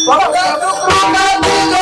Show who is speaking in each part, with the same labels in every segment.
Speaker 1: Baba,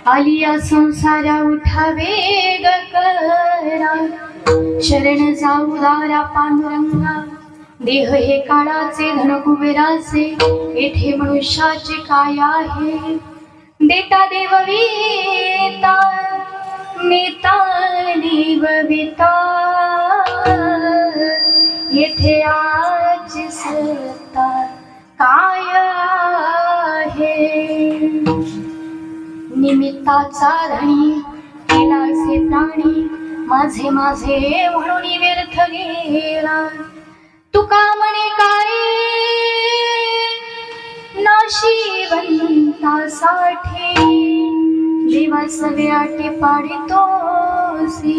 Speaker 1: Alia संसारा उठा वेग करा, शरण जाऊ दारा पांडुरंगा. देह हे काळाचे धन कुबेराचे, येथे मनुष्याचे काय आहे. देता देव वेता, नेता देवविता, येथे आज सत्ता काय आहे. निमित्ताचा धनी केलासे प्राणी, माझे माझे म्हणून व्यर्थ गेला. तुका म्हणे काय नाशिवंतासाठी देवा सगळ्याटी पाडितोसी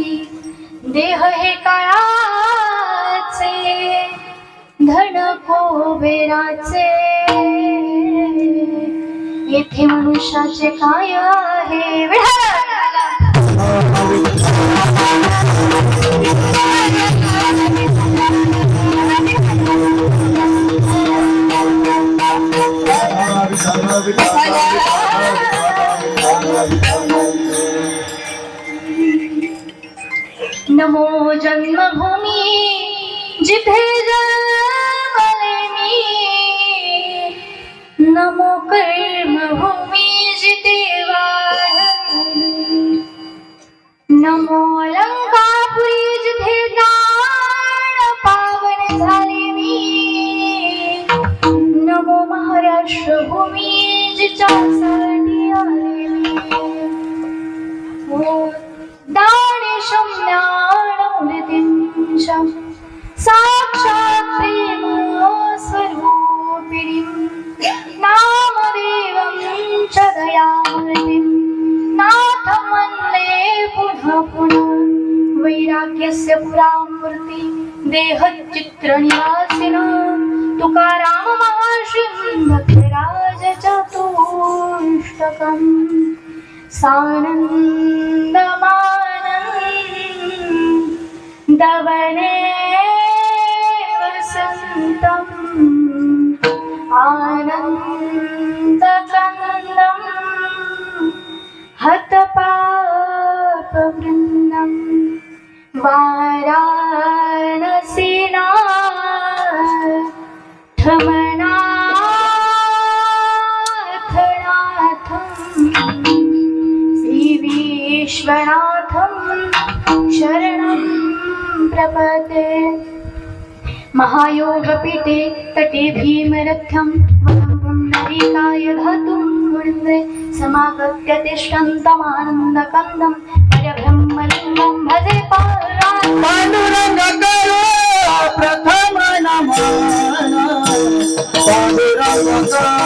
Speaker 1: देह हे काळाचे धन कुबेराचे येथे मनुष्याचे काय आहे नमो जन्मभूमी जिथे जन्मले मी नमो कर्मभूमी जिथे वाढले नमो अलंकापुरी जिथे दान पावन झाले मी नमो महाराष्ट्र भूमी जिच्यासाठी आले मी दानेशं ज्ञानमूर्तिं साक्षात् प्रेम स्वरूपिणीं नामदेवं च दयामूर्तिं नाथं वन्दे पुनः पुनः वैराग्यस्य पुरामूर्ति देहचित्रनिवासिनः तुकाराम महर्षिं भक्तराज चतुष्टकम् सानन्दमानन्दवने वसन्तम् आनन्दकन्दं हतपापवृन्दं वाराणसीनाथनाथं विश्वनाथं शरणं प्रपद्ये महायोगपीठे तटे भीमरथ्यं वनं पुण्डरीकाय धातुं मुनिन्द्रे समागत्य तिष्ठन्तमानन्दकन्दं परब्रह्मलिङ्गं भजे
Speaker 2: पांडुरंग करो प्रथम नमः पांडुरंग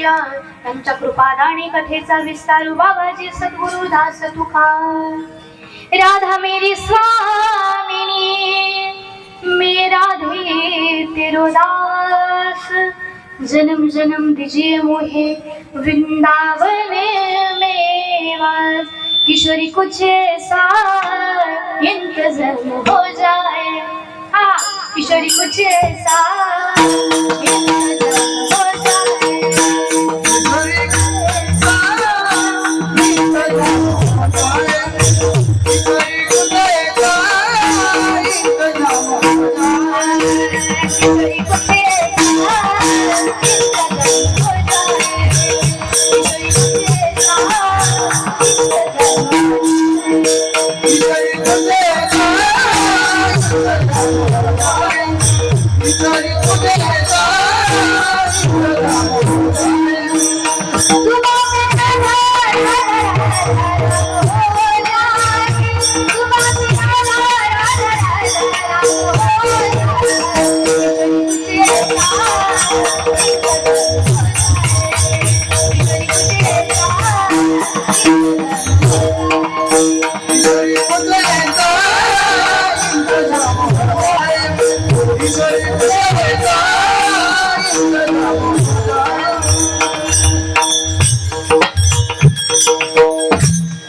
Speaker 1: ऐकूया त्यांच्या कृपादानी कथेचा विस्तार बाबाजी सद्गुरु दास तुकार। राधा मेरी स्वामिनी मैं राधे तेरो दास, जन्म जन्म दीजिए मोहे वृंदावन में वास। किशोरी कुछ ऐसा इंतजाम हो जाए, हाँ किशोरी कुछ ऐसा इंतजाम हो जाए। किशोरी कुछ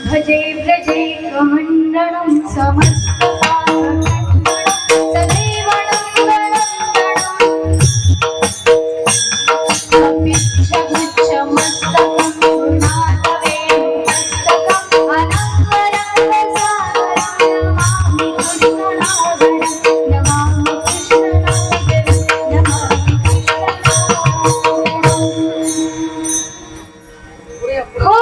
Speaker 1: भजे व्रजे कमण्डलं समस्तपापखण्डनं सदैव नन्दनन्दनं कपिच्छगुच्छमस्तकं गुरुनाथवेणुमस्तकम् अनङ्गरङ्गसागरं नमामि कृष्णनागरं, नमामि कृष्णनागरं, नमामि कृष्णनागरं। हो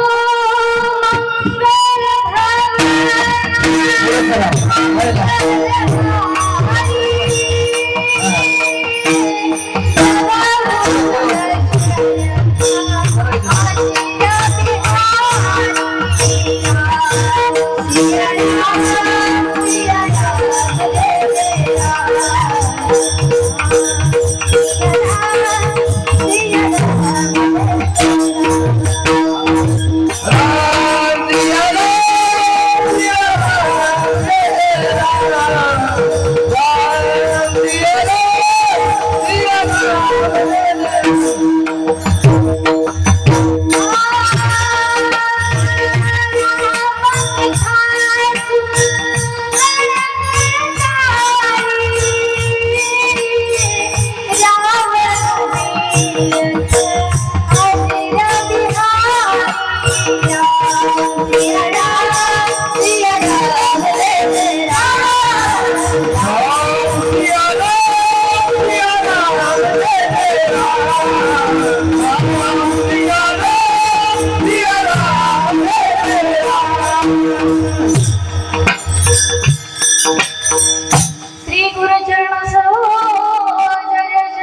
Speaker 1: श्री गुरु चरण सरोज रज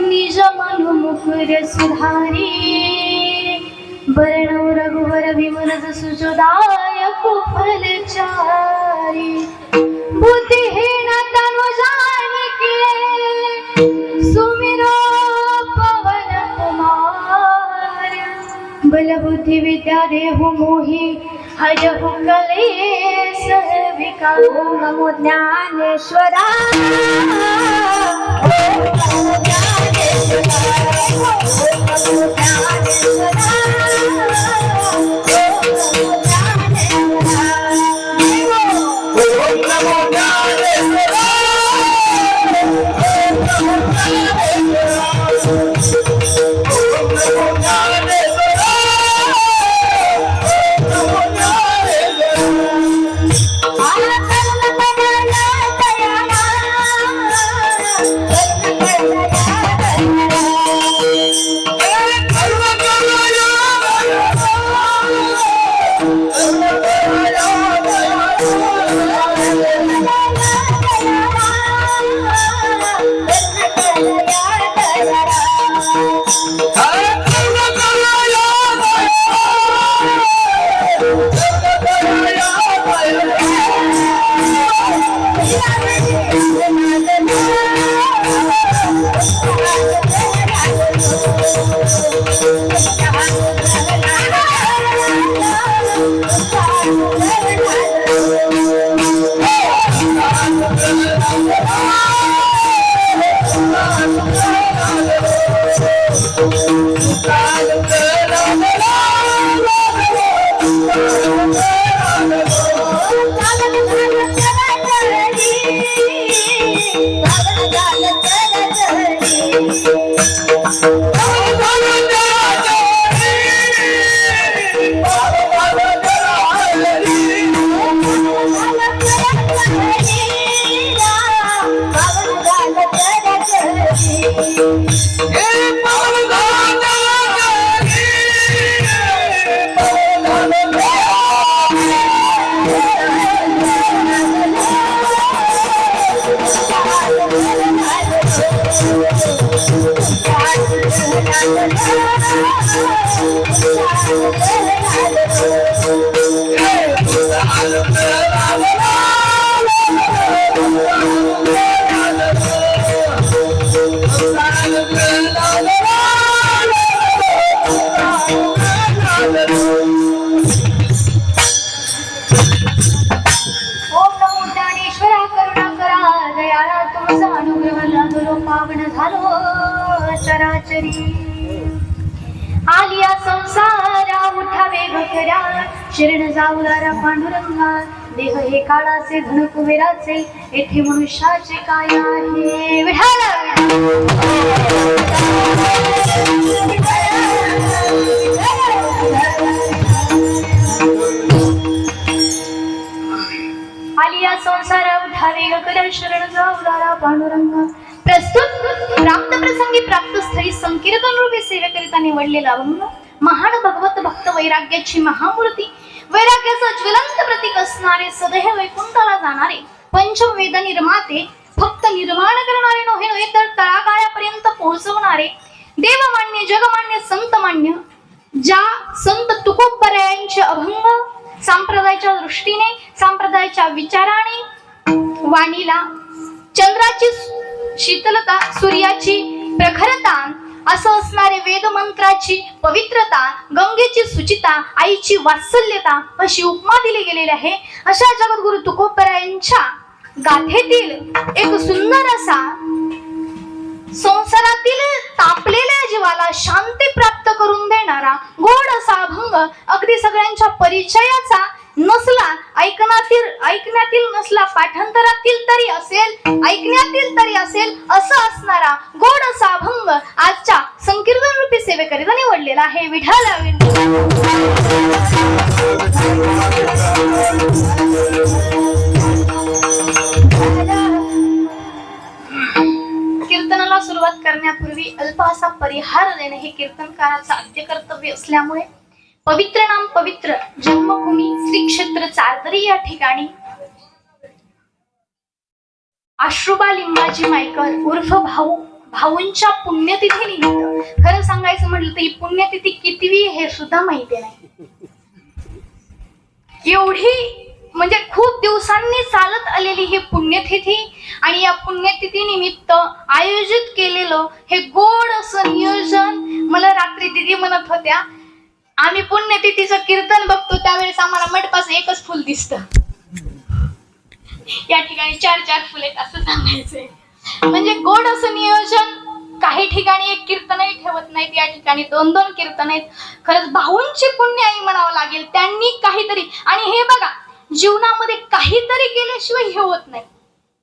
Speaker 1: निज मनु मुकुर सुधारी, वरणो रघुवर विमल सुजोदायक फलचारी। बुद्धिहीन तनु जानिके सुमिरो पवन कुमार, बल बुद्धि विद्या देहु मोहि हरहु कलेश विकार। ओम नमो ज्ञानेश्वरा, ओम नमो ज्ञानेश्वरा, ओम नमो ज्ञानेश्वरा, ओम नमो ज्ञानेश्वरा, ओम नमो ज्ञानेश्वरा, ओम नमो ज्ञानेश्वरा। पावन झालो चराचरी आलिया संसारा उठावे भकरा शरण जाऊलारा पांडुरंगा देह हे काळाचे धन कुबेराचे येथे मनुष्याचे काय आहे विठाला आलिया संसारा उठावे भकरा शरण जाऊलारा पांडुरंगा प्रस्तुत प्राप्त प्रसंगी प्राप्त स्थळी संकीर्तन रूपी सेवेकरिता निवडलेला अभंग महान भगवत भक्त वैराग्याची महामूर्ती वैराग्याचं ज्वलंत प्रतीक असणारे सदैव वैकुंठाला जाणारे पंचवेद निर्माते फक्त निर्माण करणारे नव्हे तर तळागाळापर्यंत पोहोचवणारे देवमान्य जगमान्य संतमान्य ज्या संत तुकोबरायांचे अभंग संप्रदायाच्या दृष्टीने संप्रदायाच्या विचाराने वाणीला चंद्राची शीतलता सूर्याची प्रखरता असं असणारे वेद मंत्राची पवित्रता गंगेची सुचिता आईची वात्सल्यता अशी उपमा दिली गेलेली आहे अशा जगद्गुरु तुकोबरायांच्या गाथेतील एक सुंदर असा संसारातील तापलेल्या जीवाला शांती प्राप्त करून देणारा गोड असा अभंग अगदी सगळ्यांच्या परिचयाचा नसला ऐकण्यातील नसला पाठांतरातील तरी असेल ऐकण्यातील तरी असेल असं असणारा गोड असा अभंग आजच्या संकीर्तन रूपी सेवेकरिता निवडलेला आहे विठाला कीर्तनाला सुरुवात करण्यापूर्वी अल्प असा परिहार देणे हे कीर्तनकाराचं आद्य कर्तव्य असल्यामुळे पवित्र नाम पवित्र जन्मभूमी श्री क्षेत्र चारदरी या ठिकाणी आश्रुबा लिंबाजी मायकर उर्फ भाऊंच्या पुण्यतिथी निमित्त खरं सांगायचं म्हटलं तर ही पुण्यतिथी कितीवी हे सुद्धा माहिती नाही एवढी म्हणजे खूप दिवसांनी चालत आलेली ही पुण्यतिथी आणि या पुण्यतिथी निमित्त आयोजित केलेलं हे गोड असं नियोजन मला रात्री दिदी म्हणत होत्या आम्ही पुण्यतिथीचं कीर्तन बघतो त्यावेळेस आम्हाला मंडपाचं एकच फुल दिसतं या ठिकाणी 4 फुले असं सांगायचंय म्हणजे गोड असं नियोजन काही ठिकाणी एक कीर्तनही ठेवत नाहीत या ठिकाणी 2 कीर्तन आहेत खरंच भाऊंची पुण्य आई म्हणावं लागेल त्यांनी काहीतरी आणि हे बघा जीवनामध्ये काहीतरी केल्याशिवाय हे होत नाही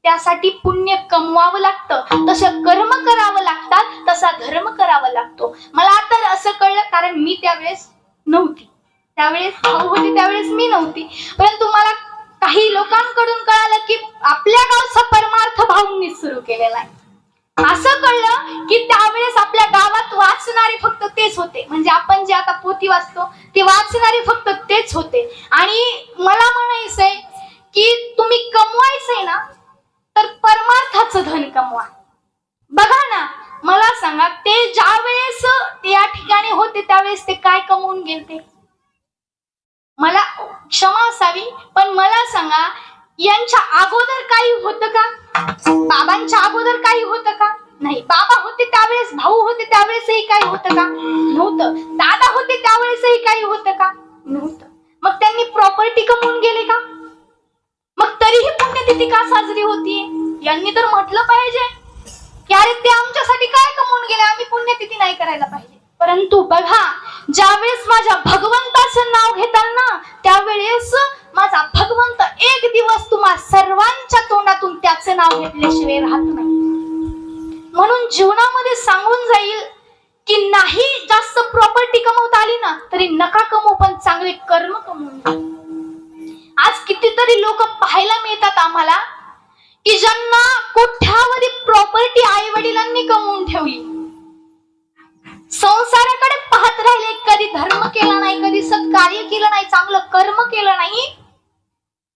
Speaker 1: त्यासाठी पुण्य कमवावं लागतं तसं कर्म करावं लागतात तसा धर्म करावा लागतो मला तर असं कळलं कारण मी त्यावेळेस नव्हती त्यावेळेस भाऊ होते त्यावेळेस मी नव्हती परंतु मला काही लोकांकडून कळालं की आपल्या गावचा परमार्थ भाऊंनीच सुरू केलेला आहे असं कळलं की त्यावेळेस आपल्या गावात वाचणारे फक्त तेच होते म्हणजे आपण जे आता पोथी वाचतो ते वाचणारे फक्त तेच होते आणि मला म्हणायचंय की तुम्ही कमवायचंय ना तर परमार्थाचं धन कमवा बघा ना मला सांगा ते ज्या वेळेस या ठिकाणी होते त्यावेळेस ते काय कमवून गेलते मला क्षमा असावी पण मला सांगा यांच्या अगोदर काही होतं का बाबांच्या अगोदर काही होतं का नाही. बाबा होते त्यावेळेस, भाऊ होते त्यावेळेसही काही होतं का? नव्हतं. दादा होते त्यावेळेसही काही होतं का? नव्हतं. मग त्यांनी प्रॉपर्टी कमवून गेले का? मग तरीही पुण्यतिथी का साजरी होतीये? यांनी तर म्हटलं पाहिजे की अरे ते आमच्यासाठी काय कमवून गेले, आम्ही पुण्यतिथी नाही करायला पाहिजे. परंतु बघा, ज्यावेळेस माझ्या भगवंताचं नाव घेताल ना, त्यावेळेस माझा भगवंत एक दिवस तुम्हा सर्वांच्या तोंडातून त्याचं नाव घेतल्याशिवाय राहत नाही. म्हणून जीवनामध्ये सांगून जाईल की नाही जास्त प्रॉपर्टी कमवता आली ना तरी नका कमवू, पण चांगले कर्म कमवून घ्या. आज कितीतरी लोक पाहायला मिळतात आम्हाला की ज्यांना कोट्यावधी प्रॉपर्टी आई वडिलांनी कमवून ठेवली, संसाराकडे पाहत राहिले, कधी धर्म केला नाही, कधी सत्कार्य केलं नाही, चांगलं कर्म केलं नाही.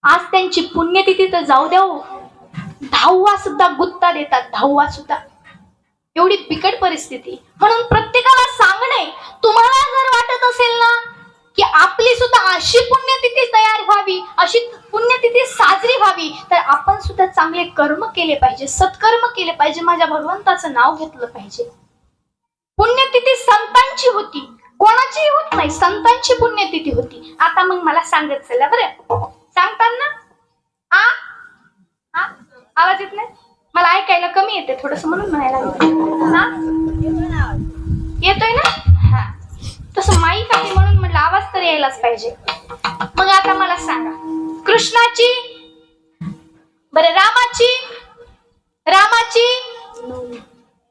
Speaker 1: आज त्यांची पुण्यतिथी तर जाऊ द्या, 10वा सुद्धा गुत्ता देतात, 10वा सुद्धा. एवढी बिकट परिस्थिती. म्हणून प्रत्येकाला सांगणे, तुम्हाला जर वाटत असेल ना की आपली सुद्धा अशी पुण्यतिथी तयार व्हावी, अशी पुण्यतिथी साजरी व्हावी, तर आपण सुद्धा चांगले कर्म केले पाहिजे, सत्कर्म केले पाहिजे, माझ्या भगवंताचं नाव घेतलं पाहिजे. पुण्यतिथी संतांची होती, कोणाचीही होत नाही, संतांची पुण्यतिथी होती. आता मग मला सांगत चला बरं, सांगतात ना? आवाज येत नाही? मला ऐकायला कमी येते थोडस, म्हणून म्हणायला येतोय ना? हा, तसं माईक आहे म्हणून म्हटलं आवाज तर यायलाच पाहिजे. मग आता मला सांगा, कृष्णाची, बरं रामाची, रामाची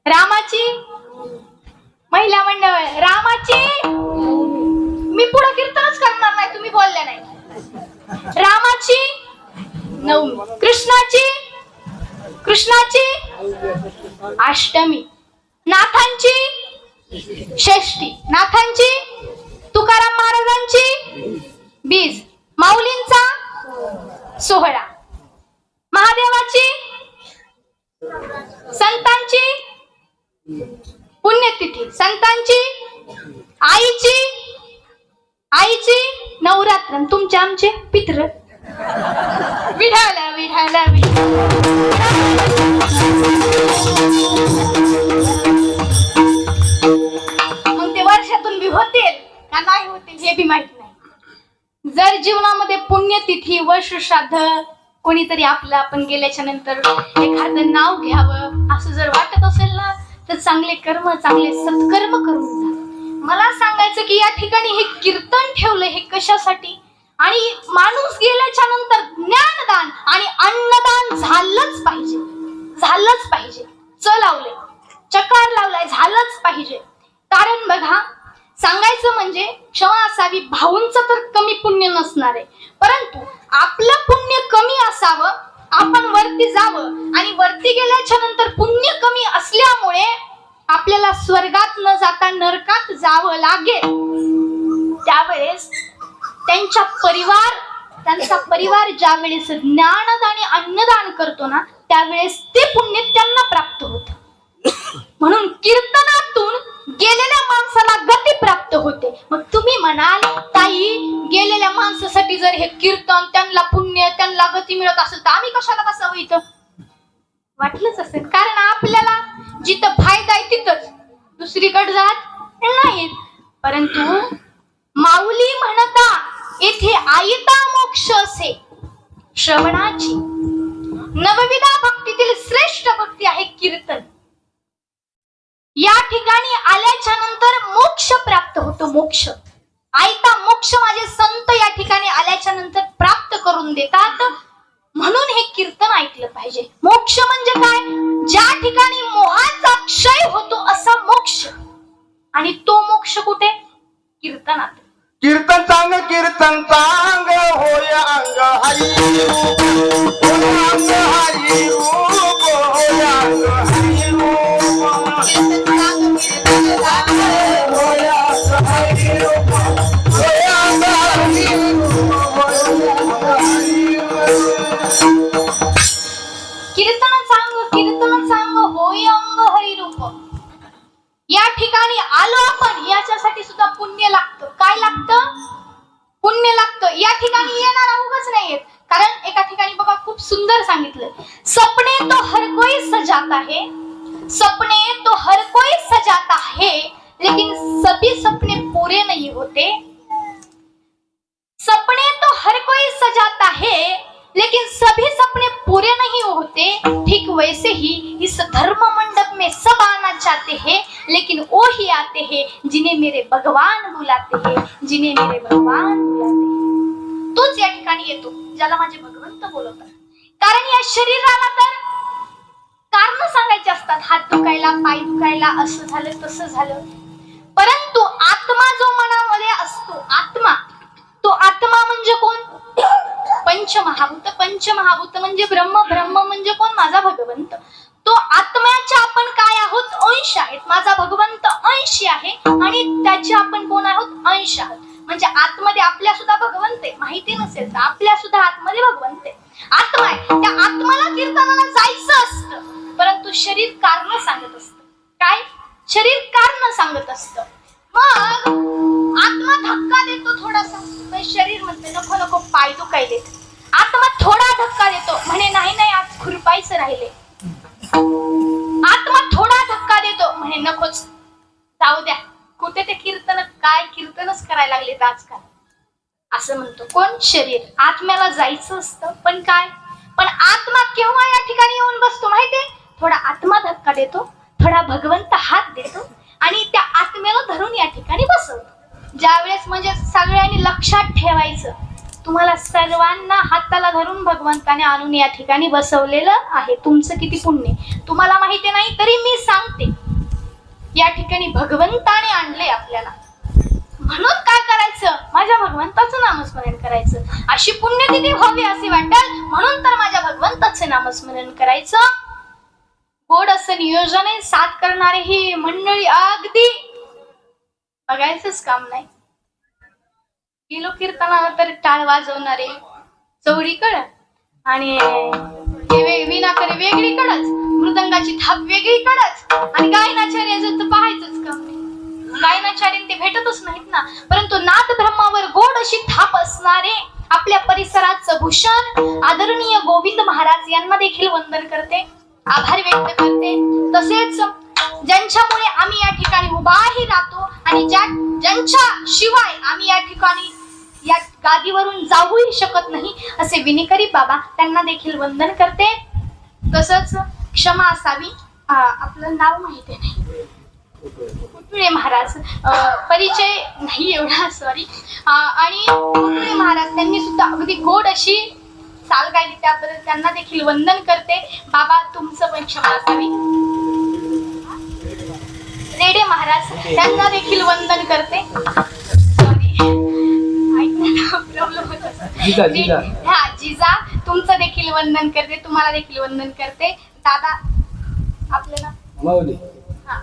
Speaker 1: रामाची महिला मंडळ, रामाची, मी पुढे कीर्तनच करणार नाही, तुम्ही बोलल्या नाही. रामाची नवमी, कृष्णाची, कृष्णाची अष्टमी, नाथांची षष्टी, नाथांची, तुकाराम महाराजांची बीज, माऊलींचा सोहळा, महादेवाची, संतांची पुण्यतिथी, संतांची, आईची, आईची नवरात्र, तुमचे आमचे पित्र. विठाला विठाला मग ते वर्षातून बी होतील का नाही होतील हे बी माहित नाही. जर जीवनामध्ये पुण्यतिथी, वर्ष श्राद्ध, कोणीतरी आपलं आपण गेल्याच्या नंतर एखादं नाव घ्यावं असं जर वाटत असेल ना, तर चांगले कर्म, चांगले सत्कर्म करून जा. मला सांगायचं की या ठिकाणी हे कीर्तन ठेवलं हे कशासाठी, आणि माणूस गेल्याच्या नंतर ज्ञानदान आणि अन्नदान झालंच पाहिजे, झालंच पाहिजे. लावले, चकार लावलाय, झालंच पाहिजे. कारण बघा, सांगायचं म्हणजे क्षमा असावी, भाऊंचं तर कमी पुण्य नसणार आहे, परंतु आपलं पुण्य कमी असावं, आपण वरती जावं, आणि वरती गेल्याच्या नंतर पुण्य कमी असल्यामुळे आपल्याला स्वर्गात न जाता नरकात जावं लागेल. त्यावेळेस त्यांचा परिवार ज्या वेळेस ज्ञानदान आणि अन्नदान करतो ना, त्यावेळेस ते पुण्य त्यांना प्राप्त होतं. म्हणून कीर्तनातून गेलेल्या माणसाला गती प्राप्त होते. मग तुम्ही म्हणाल ताई, गेलेल्या माणसासाठी जर हे कीर्तन, त्यांना पुण्य, त्यांना गती मिळत असेल तर आम्ही कशाला बसावं इथं? वाटलंच असेल, कारण आपल्याला जिथं फायदा आहे तिथंच, दुसरीकडे जात नाहीत. परंतु माऊली म्हणता येथे आयता मोक्ष असे श्रवणाची, नवविधा भक्तीतील श्रेष्ठ भक्ती आहे कीर्तन. या ठिकाणी आल्याच्या नंतर मोक्ष प्राप्त होतो, मोक्ष, आयता मोक्ष माझे संत या ठिकाणी आल्याच्या नंतर प्राप्त करून देतात. म्हणून हे कीर्तन ऐकलं पाहिजे. मोक्ष म्हणजे काय? ज्या ठिकाणी मोहाचा क्षय होतो असा मोक्ष, आणि तो मोक्ष कुठे? कीर्तनात.
Speaker 2: कीर्तन चांग, कीर्तन चांग, होय अंग हरी रूप, होय अंग हरी रूप, होय अंग हरी रूप. कीर्तन चांग, कीर्तन चांग, होय अंग हरी रूप, होय अंग हरी रूप, होय अंग हरी रूप.
Speaker 1: कीर्तन चांग, होय अंग हरी रूप. या ठिकाणी आलो आपण, याच्यासाठी सुद्धा पुण्य लागतं. काय लागतं? पुण्य लागतं. या ठिकाणी येणारा उगाच नाही येत. कारण एका ठिकाणी बघा खूप सुंदर सांगितलं, सपने होते ठीक वैसे ही इस धर्म मंडप में सब आना चाहते हैं, लेकिन वो ही आते हैं जिन्हें मेरे भगवान बुलाते हैं, जिन्हें मेरे भगवान बुलाते हैं. तोच या ठिकाणी येतो ज्याला माझे भगवंत बोलवतात. कारण या शरीराला तर कारण सांगायचे असतात, हात दुखायला, पाय दुखायला, असं झालं तसं झालं. परंतु आत्मा जो मनामध्ये असतो, आत्मा, तो आत्मा म्हणजे कोण? पंचमहाभूत. पंचमहाभूत म्हणजे ब्रह्म. ब्रह्म म्हणजे कोण? माझा भगवंत. तो आत्म्याच्या आपण काय आहोत? अंश आहेत. माझा भगवंत अंशी आहे आणि त्याचे आपण कोण आहोत? अंश आहोत. म्हणजे आतमध्ये आपल्या सुद्धा भगवंत आहे. माहिती नसेल तर आपल्या सुद्धा आतमध्ये भगवंत आहे. आत्मा आहे. त्या आत्माला कीर्तनाला जायचं असतं, परंतु शरीर कारण सांगत असत. काय? शरीर कारण सांगत असत. मग आत्मा धक्का देतो थोडासा, पण शरीर म्हणते नको नको, पाय दुखायले. आत्मा थोडा धक्का देतो, म्हणे नाही नाही आज खुरपायचं राहिले. आत्मा थोडा धक्का देतो, म्हणे नकोच, जाऊ द्या. कुठे ते कीर्तन, काय कीर्तनच करायला लागलेत आजकाल, असं म्हणतो. कोण? शरीर. आत्म्याला जायचं असतं, पण काय? पण आत्मा केव्हा या ठिकाणी येऊन बसतो माहितीये? थोडा आत्मा धक्का देतो, थोडा भगवंत हात देतो आणि त्या आत्म्याला धरून या ठिकाणी बसवतो. ज्यावेळेस म्हणजे सगळ्यांनी लक्षात ठेवायचं, तुम्हाला सर्वांना हाताला धरून भगवंताने आणून या ठिकाणी बसवलेलं आहे. तुमचं किती पुण्य तुम्हाला माहिती नाही, तरी मी सांगते, या ठिकाणी भगवंताने आणले आपल्याला. म्हणून काय करायचं? माझ्या भगवंताचं नामस्मरण करायचं. अशी पुण्यतिथी व्हावी असे वाटेल, म्हणून तर माझ्या भगवंताचं नामस्मरण करायचं. गोड असं नियोजन आहे. साथ करणारे ही मंडळी अगदी बघायचंच काम नाही. गेलो कीर्तनाला तर टाळ वाजवणारे चौडीकडं आणि विनाकडे वेगळीकडच, मृदंगाची थाप वेगळीकडच आणि गायनाचार्याचं तर पाहायचंच काम नाही. गायनाचार्य ते भेटतच नाहीत ना. परंतु नाद ब्रह्मावर गोड अशी थाप असणारे आपल्या परिसराचं भूषण आदरणीय गोविंद महाराज यांना देखील वंदन करते, आभार व्यक्त करते. तसेच ज्यांच्यामुळे आम्ही या ठिकाणी उभाही राहतो आणि ज्यांच्या शिवाय आम्ही या ठिकाणी या गादीवरून जाऊही शकत नाही असे विनेकरी बाबा, त्यांना देखील वंदन करते. तसंच क्षमा असावी, आपलं नाव माहिती नाही, कुटुळे महाराज, परिचय नाही एवढा, सॉरी. आणि कुटुळे महाराज त्यांनी सुद्धा अगदी गोड अशी चाल गायली, त्याबद्दल त्यांना देखील वंदन करते. बाबा तुमचं पण क्षमा असावी. रेडे महाराज त्यांना देखील वंदन करते. प्रॉब्लेम होत असतो. हा जिजा तुमचं देखील वंदन करते, तुम्हाला देखील वंदन करते. दादा आपलं ना माऊली,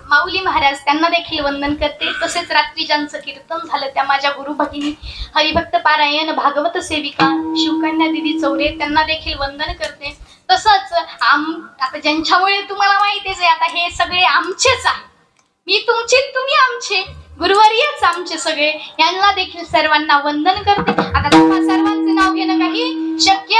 Speaker 1: माऊली महाराज त्यांना देखील वंदन करते. तसेच रात्री ज्यांचं कीर्तन झालं त्या माझ्या गुरु भगिनी हरिभक्त पारायण भागवत सेविका शिवकन्या दिदी चौरे, त्यांना देखील वंदन करते. तसंच आता ज्यांच्यामुळे तुम्हाला माहितीच आहे, आता हे सगळे आमचेच आहे. मी तुमचे, तुम्ही आमचे, गुरुवर्यच आमचे सगळे, यांना देखील सर्वांना वंदन करते. आता तुम्हा सर्वांचे नाव घेणं काही शक्य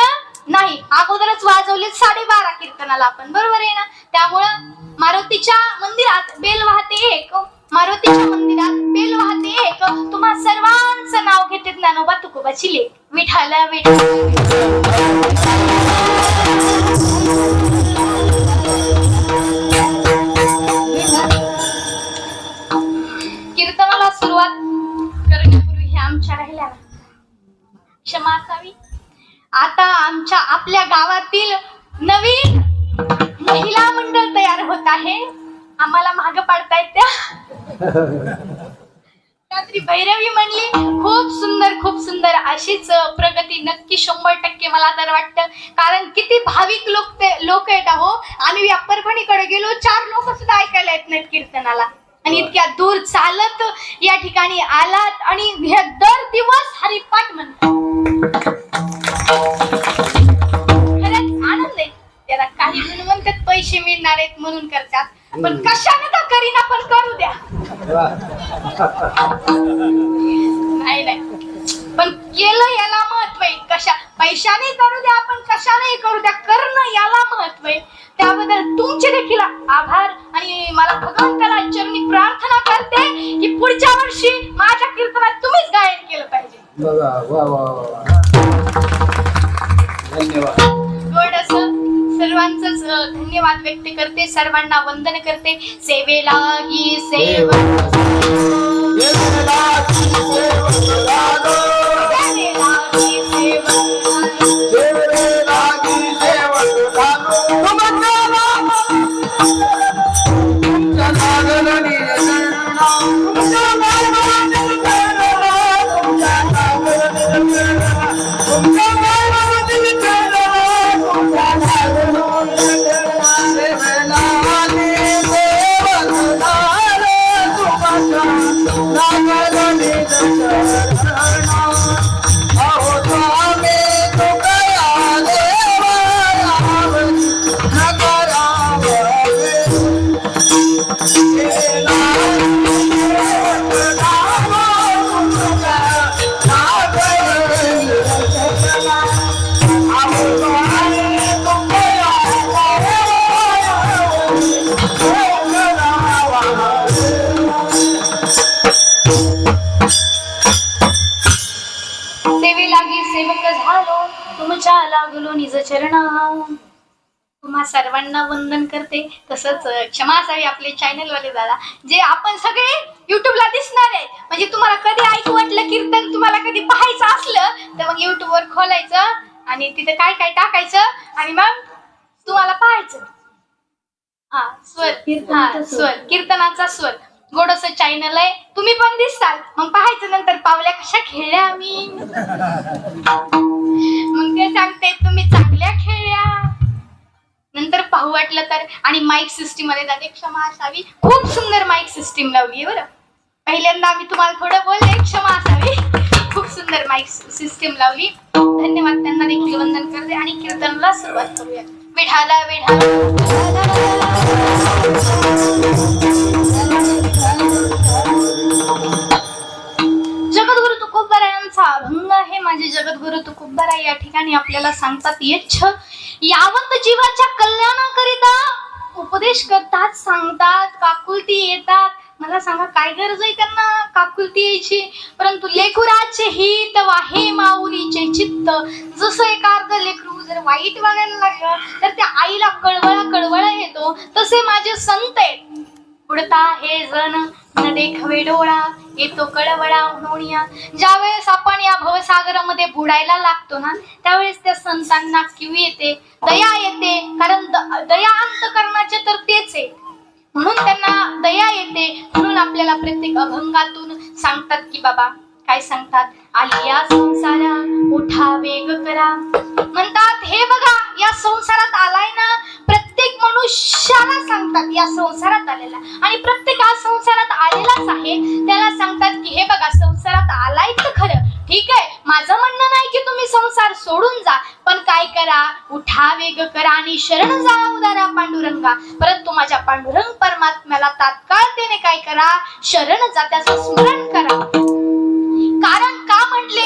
Speaker 1: नाही. अगोदरच वाजवले 12:30 कीर्तनाला आपण, बरोबर आहे ना. त्यामुळं मारुतीच्या मंदिरात बेल वाहते एक, मारुतीच्या मंदिरात बेल वाहते एक. तुम्हा सर्वांचं नाव घेते ज्ञानोबा तुकोबाची लेक. विठाल कीर्तनाला सुरुवात करण्यापूर्वी हे आमच्या राहिल्या ना, क्षमा असावी. आता आपल्या गावातील नवीन महिला मंडळ तयार होत आहे. आम्हाला माग पाडतायत त्या. रात्री भैरवी म्हणली खूप सुंदर अशीच प्रगती नक्की 100% मला तर वाटतं. कारण किती भाविक लोक आहेत अहो. आम्ही या परभणीकडे गेलो, 4 लोक सुद्धा ऐकायला येत नाहीत कीर्तनाला, आणि इतक्या दूर चालत या ठिकाणी आलात आणि हे दर दिवस हरिपाठ म्हणतात. खरंच आनंद आहे. त्याला काही जण म्हणतात पैसे मिळणार आहेत म्हणून करतात, पण कशाने का करीना, पण करू द्या. नाही पण केलं याला महत्व आहे. पैशाने करू द्या, आपण कशाने करू द्या, करणं याला महत्व आहे. त्याबद्दल तुमचे देखील आभार. आणि मला भगवंताला चरणी प्रार्थना करते की पुढच्या वर्षी माझ्या कीर्तनात तुम्हीच गायन केलं पाहिजे. धन्यवाद. गोड असं सर्वांचंच धन्यवाद व्यक्त करते, सर्वांना वंदन करते. सेवेलागी सेवक
Speaker 2: सेवेलागी सेवक झालो.
Speaker 1: सेवेलागी सेवक
Speaker 2: सेवेलागी सेवक झालो. तुमच्या लागलं निरंजना. तुमच्या लागलं निरंजना. तुमच्या लागलं निरंजना. तुमच्या लागलं निरंजना. तुमच्या लागलं निरंजना. सेवेलागी सेवक झालो. तुमच्या लागलं निरंजना. अहो स्वामी तुकया देवा
Speaker 1: सेवेलागी सेवक झालो, तुमच्या लागलो निज चरणा. तुम्हा सर्वांना वंदन करते. तसंच क्षमा असावी आपले चॅनल वाले दादा, जे आपण सगळे युट्यूबला दिसणार आहे. म्हणजे तुम्हाला कधी ऐकू वाटलं कीर्तन, तुम्हाला कधी पाहायचं असलं तर मग युट्यूब वर खोलायचं आणि तिथे काय काय टाकायचं आणि मग तुम्हाला पाहायचं. हा स्वर कीर्तनाचा स्वर गोडस चॅनल आहे. तुम्ही पण दिसताल, मग पाहायचं नंतर पावल्या कशा खेळल्या आम्ही. मग ते सांगते तुम्ही चांगल्या खेळल्या. नंतर पाहू वाटलं तर. आणि माईक सिस्टीम मध्ये जाते, क्षमा असावी. खूप सुंदर माईक सिस्टीम लावली आहे बरं. पहिल्यांदा आम्ही तुम्हाला थोडं बोलले, क्षमा असावी. खूप सुंदर माईक सिस्टीम लावली. धन्यवाद त्यांना देखील वंदन करते आणि कीर्तनाला सुरुवात करूया. विठाला जगद्गुरु तुकोबारायांचा अभंग आहे. माझे जगद्गुरु तुकोबाराय या ठिकाणी आपल्याला सांगतात, यच्छ यावत जीवाच्या कल्याणाकरिता उपदेश करतात, सांगतात, काकुलती येतात. मला सांगा काय गरज आहे त्यांना काकुलती यायची. परंतु लेकराचे हित वाहे माऊलीचे चित्त. जसं एखाद लेकरू जर वाईट वागायला लागलं तर त्या आईला कळवळा येतो. तसे माझे संत आहेत. उडता हे जण न देखवे डोळा, येतो कळवळा होणिया. ज्यावेळेस आपण या भवसागरामध्ये बुडायला लागतो ना, त्यावेळेस त्या संतांना किव येते, दया येते. कारण दया अंतकरणाचे तर तेच आहे, म्हणून त्यांना दया येते. म्हणून आपल्याला प्रत्येक अभंगातून सांगतात की बाबा काय सांगतात, आलिया संसारा उठा वेग करा. म्हणतात हे बघा या संसारात आलाय ना, प्रत्येक मनुष्याला सांगतात या संसारात आलेला. आणि प्रत्येक हा संसारात आलेलाच आहे, त्याला सांगतात की हे बघा संसारात आलाय तर खरं ठीक आहे. माझं म्हणणं नाही की तुम्ही संसार सोडून जा, पण काय करा, उठा वेग करा आणि शरण जा उदारा पांडुरंगा. परंतु माझ्या पांडुरंग परमात्म्याला तात्काळतेने काय करा, शरण जा, त्याचं स्मरण करा. कारण का म्हटले,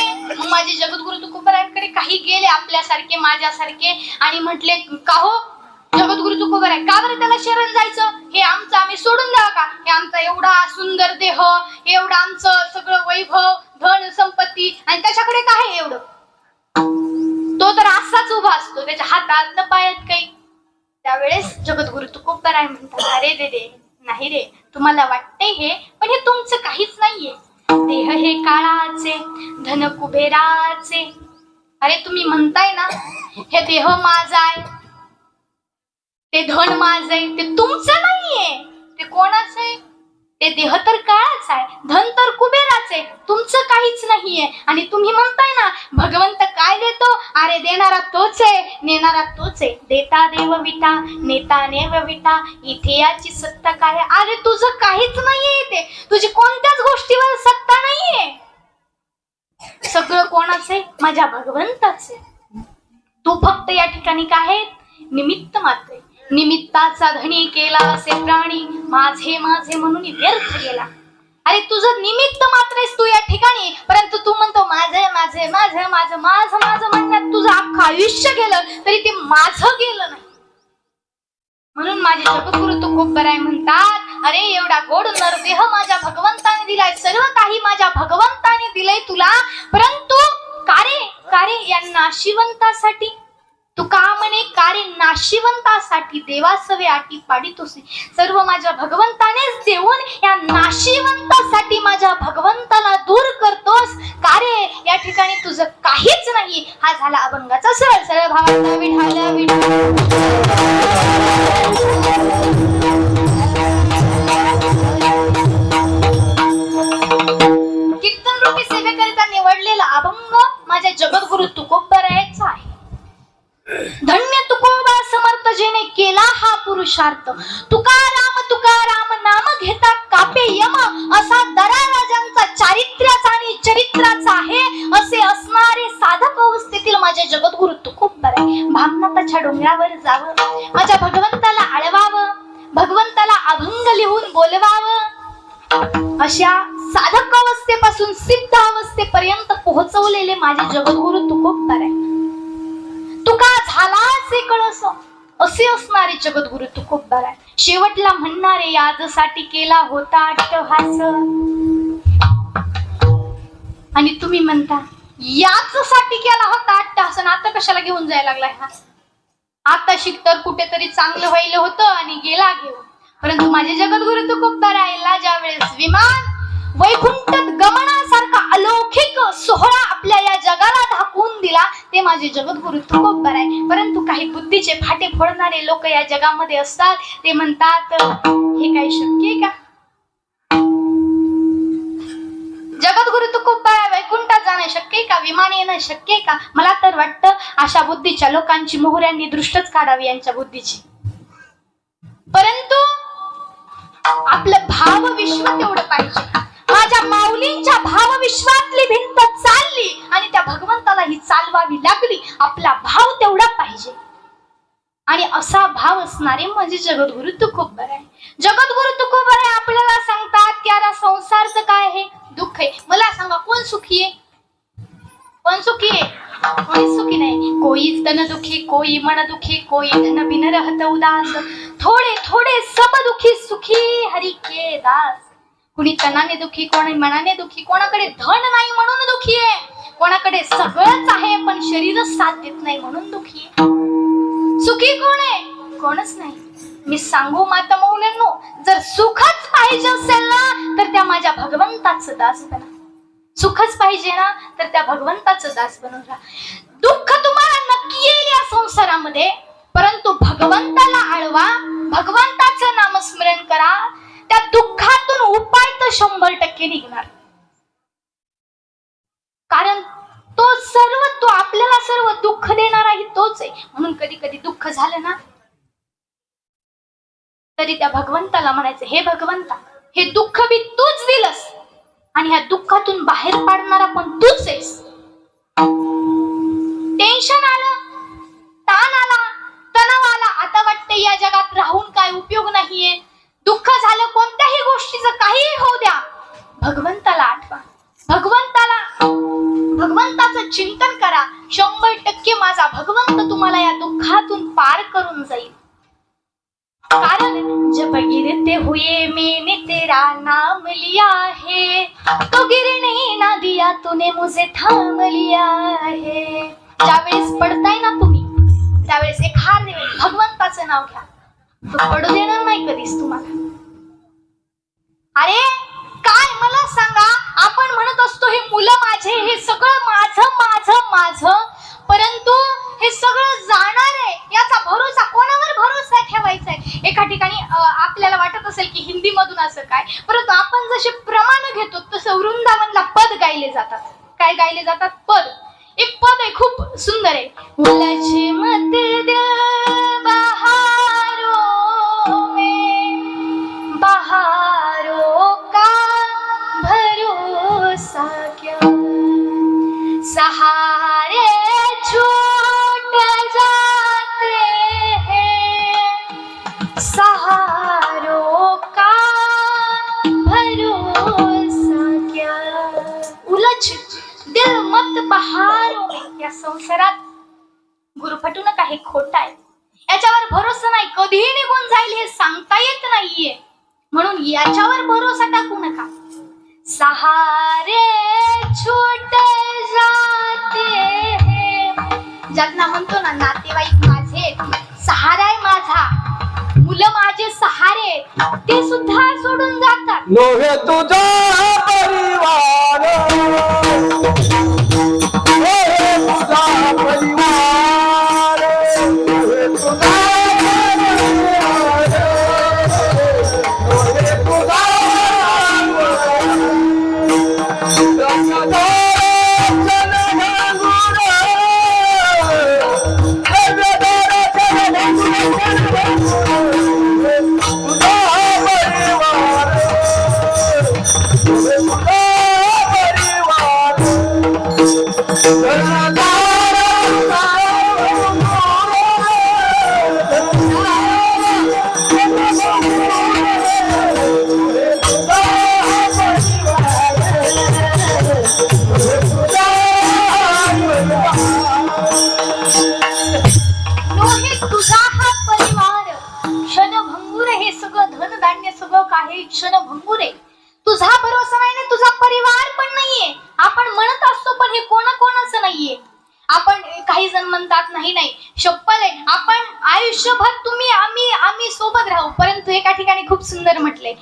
Speaker 1: माझे जगद्गुरु तुकोबारायांकडे काही गेले आपल्यासारखे माझ्यासारखे आणि म्हटले का हो जगद्गुरु तुकोबाराय का बरं त्याला शरण जायचं, हे आमचं आम्ही सोडून द्यावं का, हे आमचा एवढा सुंदर देह, एवढं आमचं सगळं वैभव धन संपत्ती आणि त्याच्याकडे काय आहे एवढं. तो तर असाच उभा असतो, त्याच्या हातात न पायात काही. त्यावेळेस जगद्गुरु तुकोबाराय म्हणतात, अरे दे नाही रे, तुम्हाला वाटते हे, पण हे तुमचं काहीच नाहीये. देह हे काळाचे, धन कुबेराचे. अरे तुम्ही म्हणताय ना हे देह माझा आहे, ते धन माझं आहे, ते तुमचं नाहीये. ते कोणाचं आहे? ते देह तर काळाच आहे, धन तर कुबेराचे, तुमचं काहीच नाहीये. आणि तुम्ही म्हणताय ना भगवंत काय देतो, अरे देणारा तोच आहे, नेणारा तोच आहे. देता देव विटा, नेता नेव विटा, इथे याची सत्ता काय. अरे तुझं काहीच नाहीये, ते तुझी कोणत्याच गोष्टीवर सत्ता नाहीये. सगळं कोणाचे, माझ्या भगवंताचे. तू फक्त या ठिकाणी काय आहे, निमित्त मात्र. निमित्ताचा धनी केला असे प्राणी, माझे माझे म्हणून व्यर्थ गेला. अरे तुझं निमित्त मात्र आहेस तू या ठिकाणी, परंतु तू म्हणतो माझे माझे माझं माझं माझं माझं म्हणण्यात तुझं अख्खं आयुष्य गेलं तरी ते माझं गेलं नाही. म्हणून माझे जगद्गुरु तुकोबाराय म्हणतात, अरे एवढा गोड नरदेह माझ्या भगवंताने दिलाय, सर्व काही माझ्या भगवंताने दिलंय तुला, परंतु कारे यांना शिवंतासाठी तुका म्हणे कार्य नाशिवंतासाठी देवासवे आटी पाडितोसी. सर्व माझ्या भगवंतानेच देऊन या नाशिवंतासाठी माझ्या भगवंताला दूर करतोस. कार्य या ठिकाणी तुझं काहीच नाही. हा झाला अभंगाचा सरळ सरळ भावार्थ. विठाल कीर्तन रूपी सेवेकरिता निवडलेला अभंग माझ्या जगद्गुरु तुकोबरायाचा आहे. धन्य तुकोबा समर्थ जेने केला हा पुरुषार्थ. तुकाराम नाम घेता कापे यम. असा दरा राजांचा चारित्र्याचा आणि चरित्राचा आहे. असे असणारे साधक अवस्थेतील माझे जगद्गुरु तुकोबराय भामनाथाच्या डोंगरावर जावं, माझ्या भगवंताला आळवावं, भगवंताला अभंग लिहून बोलवावं. अशा साधक अवस्थेपासून सिद्ध अवस्थेपर्यंत पोहोचवलेले माझे जगद्गुरु तुकोबराय. तुका झालाच एक कळस असे असणारे जगद्गुरु तुकोबराय. शेवटला म्हणणारे याजसाठी केला होता अट्टहास. आणि तुम्ही म्हणता याचसाठी केला होता अट्टहास, आता कशाला घेऊन जायला लागलाय हा? आता शिकतर कुठेतरी चांगलं व्हायला होतं आणि गेला घेऊन. परंतु माझे जगद्गुरु तुकोबरायला ज्या वेळेस विमान वैकुंठात गमनासारखा अलौकिक सोहळा आपल्या या जगाला दाखवून दिला ते माझे जगद्गुरु तुकोबराय. परंतु काही बुद्धीचे फाटे फोडणारे लोक या जगामध्ये असतात. ते म्हणतात हे काही शक्य आहे का? जगद्गुरु तुकोबराय वैकुंठात जाणं शक्य आहे का? विमान येणं शक्य आहे का? मला तर वाटतं अशा बुद्धीच्या लोकांची मोहऱ्यांनी दृष्टच काढावी यांच्या बुद्धीची. परंतु आपलं भाव विश्व तेवढं पाहिजे. माझ्या माऊलींच्या भावविश्वातली भिंत चालली आणि त्या भगवंताला ही चालवावी लागली. आपला भाव तेवढा पाहिजे. आणि असा भाव असणारे म्हणजे जगद्गुरु तुकोबराय. जगद्गुरु तुकोबराय आपल्याला सांगतात की आता संसारचं काय आहे? दुःख आहे. मला सांगा कोण सुखी आहे? कोण सुखी आहे? कोणी सुखी नाही. कोई तन दुखी, कोई मन दुखी, कोई धन बिन रहत उदास. थोडे थोडे सब दुखी, सुखी हरि के दास. कुणी तनाने दुखी, कोणी मनाने दुखी, कोणाकडे धन नाही म्हणून दुखी आहे, कोणाकडे सगळंच आहे पण शरीरच साथ देत नाही म्हणून दुखी आहे. सुखी कोण आहे? कोणच नाही. मी सांगू माता मौल्यांनो, जर सुखच पाहिजे असेल ना तर त्या माझ्या भगवंताचं दास बना. सुखच पाहिजे ना तर त्या भगवंताचं दास बनून राहा. दुःख तुम्हाला नक्की येईल या संसारामध्ये, परंतु भगवंताला आळवा, भगवंताचं नामस्मरण करा. त्या दुःखातून उपाय तर 100% निघणार. कारण तो आपल्याला सर्व दुःख देणाराही तोच आहे. म्हणून कधी कधी दुःख झालं ना तरी त्या भगवंताला म्हणायचं, हे भगवंता, हे दुःख बी तूच दिलंस आणि ह्या दुःखातून बाहेर पाडणारा पण तूच आहेस. टेन्शन आलं, ताण आला, तणाव आला, आता वाटतं या जगात राहून काय उपयोग नाहीये. दुःख झालं कोणत्याही गोष्टीचं, काहीही होऊ द्या, भगवंताला आठवा, भगवंताचं चिंतन करा. 100% माझा भगवंत तुम्हाला या दुःखातून पार करून जाईल. कारण जब गिरते हुए मैंने तेरा नाम लिया है, तो गिरने ना दिया तूने मुझे थाम लिया है. ज्यावेळेस पडताय ना तुम्ही त्यावेळेस एक हार देईल, भगवंताचं नाव घ्या. तो पडू देणार नाही कधीच तुम्हाला. अरे काय मला सांगा, आपण म्हणत असतो हे मुलं माझे, हे सगळं माझं माझं माझं, परंतु हे सगळं जाणार आहे याचा भरोसा, कोणावर भरोसा ठेवायचा आहे? एका ठिकाणी आपल्याला वाटत असेल की हिंदी मधून असं काय, परंतु आपण जसे प्रमाण घेतो तसं वृंदावनला पद गायले जातात. काय गायले जातात? पद. एक पद आहे खूप सुंदर आहे. उलझे मत दिल बहारों में, बहारों का भरोसा क्या, सहारे छूट जाते हैं, सहारों का भरोसा क्या. उलझ दिल मत बहारों में. या संसारात गुरुफटू नका, हे खोट आहे. याच्यावर भरोसा नाही, कधीही निघून जाईल हे सांगता येत नाहीये. म्हणून याच्यावर भरोसा टाकू नका. सहारे छूट जाते हैं, ज्यांना म्हणतो ना नातेवाईक माझे आहेत, सहारा आहे माझा, मुलं माझे सहारे आहेत, ते सुद्धा सोडून जातात.
Speaker 2: लोहे तुझा परिवार, लोहे तुझा परिवार, लोहे तुझा
Speaker 1: क्षणभंगुर आहे. तुझा भरोसा नाही ना, तुझा परिवार पण नाहीये. आपण म्हणत असतो पण हे कोणाचं नाहीये. आपण काही जण म्हणतात नाही शप्पल आहे, आपण आयुष्यभर तुम्ही आम्ही सोबत राहू. परंतु एका ठिकाणी खूप सुंदर म्हटले,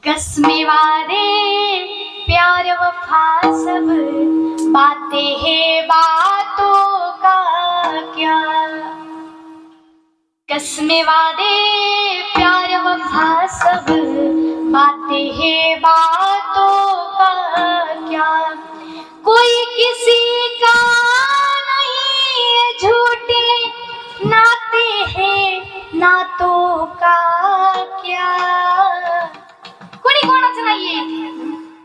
Speaker 1: कसमे वादे प्यार वफा सब बातें है बातों का क्या, कसमे वादे प्यार वफा सब बातें हैं बातों का क्या, कोई किसी का नहीं, झूठे नाते हैं नातों का क्या. कोणी कोणाचं नाहीये,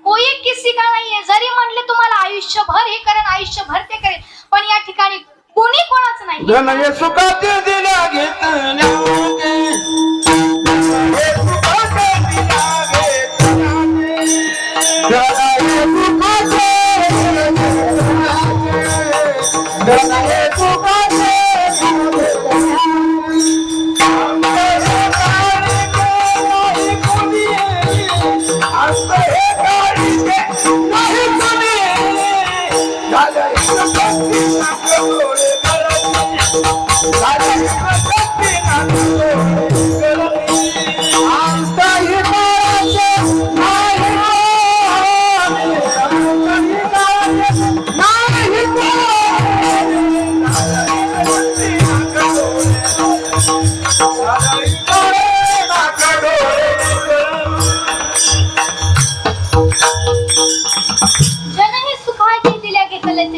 Speaker 1: कोई किसी का नाहीये. जरी म्हणले तुम्हाला आयुष्यभर हे करेन आयुष्यभर ते करेन, पण या ठिकाणी कोणी कोणाचं नाही.
Speaker 2: धन सुखाचे दिल्या घेतल्या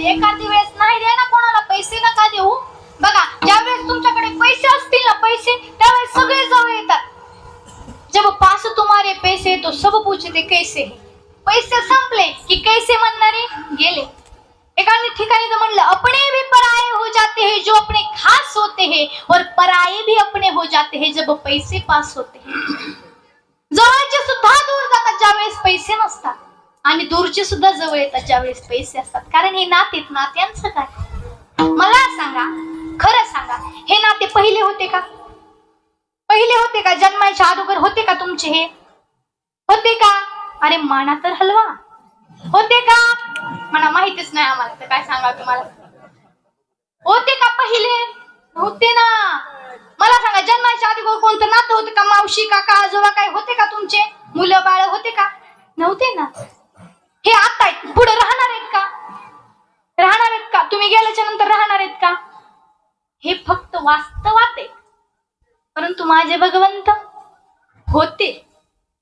Speaker 1: एखादी वेळेस नाही द्या ना कोणाला पैसे नका देऊ. बघा ज्यावेळेस तुमच्याकडे पैसे असतील ना पैसे, त्यावेळेस सगळे जवळ येतात. जब पास तुम्हारे पैसे तो सब पूछते कैसे है. पैसे संपले की कैसे म्हणणारे गेले. एका ठिकाणी तर म्हणलं, अपने भी पराये हो जाते हैं जो अपने खास होते हैं, और पराये भी अपने हो जाते हैं जब पैसे पास होते हैं. जवळचे सुद्धा दूर जातात ज्यावेळेस पैसे नसतात, आणि दूरचे सुद्धा जवळ येतात ज्यावेळेस पैसे असतात. कारण हे नात्यांचं काय. मला सांगा, खरं सांगा, हे नाते पहिले होते का? पहिले होते का? जन्माच्या अगोदर होते का तुमचे? हे होते का? अरे माना तर हलवा. होते का? मला माहितीच नाही आम्हाला, तर काय सांगा तुम्हाला. होते का पहिले? होते ना. मला सांगा, जन्माच्या अगोदर कोणतं नातं होते का? मावशी काका आजोबा काय होते का तुमचे? मुलं बाळ होते का? नव्हते ना. हे आता आहेत, पुढे राहणार आहेत का? राहणार आहेत का? तुम्ही गेल्याच्या नंतर राहणार आहेत का? हे फक्त वास्तवात आहे. परंतु माझे भगवंत होते,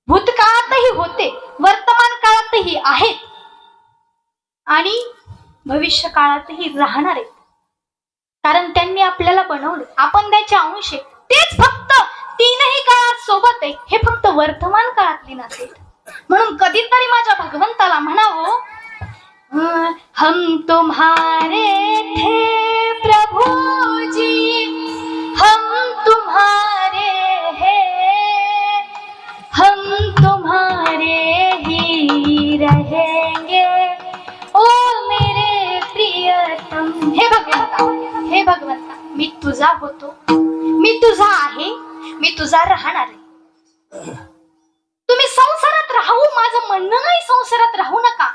Speaker 1: भूतकाळातही होते, वर्तमान काळातही आहेत, आणि भविष्य काळातही राहणार आहेत. कारण त्यांनी आपल्याला बनवले, आपण त्याचे अंश आहे. तेच फक्त तीनही काळात सोबत आहे, हे फक्त वर्तमान काळातली नसेल. म्हणून कधीतरी माझ्या भगवंताला म्हणावं, हम तुम्हारे थे प्रभु जी, हम तुम्हारे हैं, हम तुम्हारे ही रहेंगे, ओ मेरे प्रियतम. हे भगवंता, मी तुझा होतो, मी तुझा आहे, मी तुझा राहणार आहे. तुम्ही संसारात राहू, माझं म्हणणं नाही संसारात राहू नका.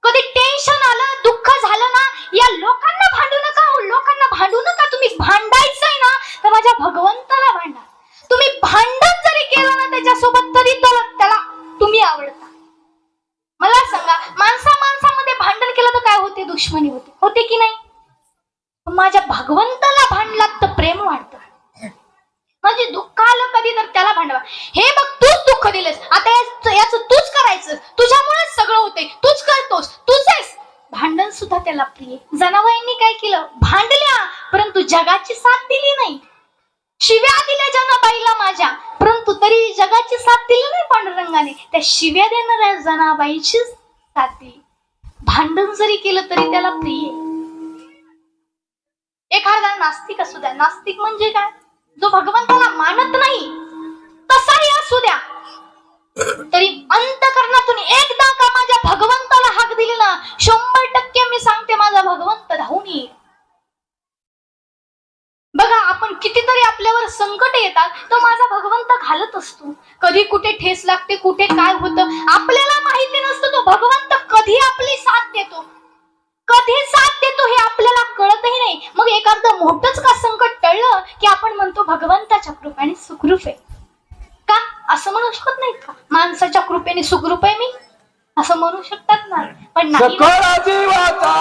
Speaker 1: कधी टेन्शन आलं, दुःख झालं ना, या लोकांना भांडू नका, लोकांना भांडू माझ्या भगवंताला भांडलात तर प्रेम वाढतं. म्हणजे दुःख आलं कधी तर त्याला भांडवा. हे बघ तूच दुःख दिलंस, आता याच तूच करायचं, तुझ्यामुळेच सगळं होतंय, तूच करतोस, तूच आहेस. भांडण सुद्धा त्याला प्रिय. जनाबाईंनी काय केलं, भांडल्या परंतु जगाची साथ दिली नाही. शिव्या दिल्या जनाबाईला माझ्या, परंतु तरी जगाची साथ दिली नाही पांडुरंगाने. त्या शिव्या देणाऱ्या जनाबाईची साथ दिली. भांडण जरी केलं तरी त्याला प्रिय. एखादा नास्तिक असू द्या, नास्तिक म्हणजे काय, जो भगवंताला मानत नाही तसाही असू द्या, तरी अंतकरणातून एकदा का माझ्या भगवंताला हाक दिली ना, 100% मी सांगते माझा भगवंत धावून येईल. बघा, आपण कितीतरी आपल्यावर संकट येतात तो माझा भगवंत घालत असतो. कधी कुठे ठेस लागते, कुठे काय होतं आपल्याला माहिती नसतं. तो भगवंत कधी आपली साथ देतो, कधी साथ देतो हे आपल्याला कळतही नाही. मग एखादं मोठंच का संकट टळलं की आपण म्हणतो भगवंताच्या कृपेने सुखरूप आहे. का असं म्हणू शकत नाहीत का, माणसाच्या कृपेने सुखरूप आहे मी असं म्हणू शकतात ना, पण नाही.
Speaker 2: सकळ जीवाचा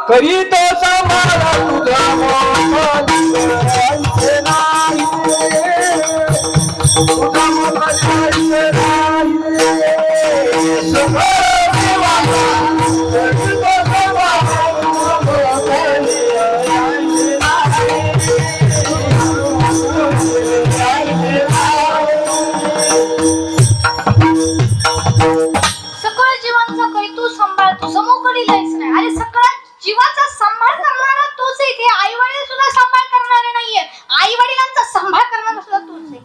Speaker 2: करीत सांभाळ तुझा मोठे नाही, तुझा मोठे नाही. सकळ जीवाचा करीत
Speaker 1: अरे सगळ्या जीवाचा सांभाळ करणारा तोच आहे. ते आई वडील सुद्धा सांभाळ करणारे नाहीये, आई वडिलांचा सांभाळ करणारा सुद्धा तोच आहे.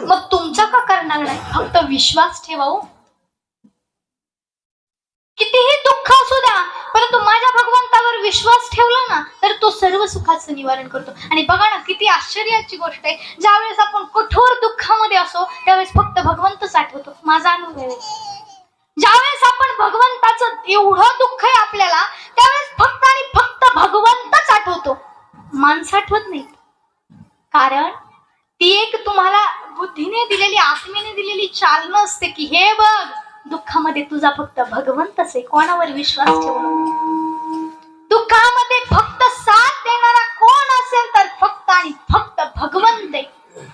Speaker 1: मग तुमचा का करणार नाही, फक्त विश्वास ठेवा. कितीही दुःख असू द्या, परंतु माझ्या भगवंतावर विश्वास ठेवला ना तर तो सर्व सुखाचं निवारण करतो. आणि बघा ना, किती आश्चर्याची गोष्ट आहे, ज्यावेळेस आपण कठोर दुःखामध्ये असो त्यावेळेस फक्त भगवंतच आठवतो. माझा अनुभव आहे, ज्यावेळेस आपण भगवंताचं एवढं दुःख आहे आपल्याला त्यावेळेस फक्त आणि फक्त भगवंतच आठवतो, माणसं आठवत नाही. कारण ती एक तुम्हाला बुद्धीने दिलेली, आत्मेने दिलेली चालना असते की हे बघ, दुःखामध्ये तुझा फक्त भगवंतच आहे, कोणावर विश्वास ठेवू. दुःखामध्ये फक्त साथ देणारा कोण असेल तर फक्त आणि फक्त भगवंत आहे.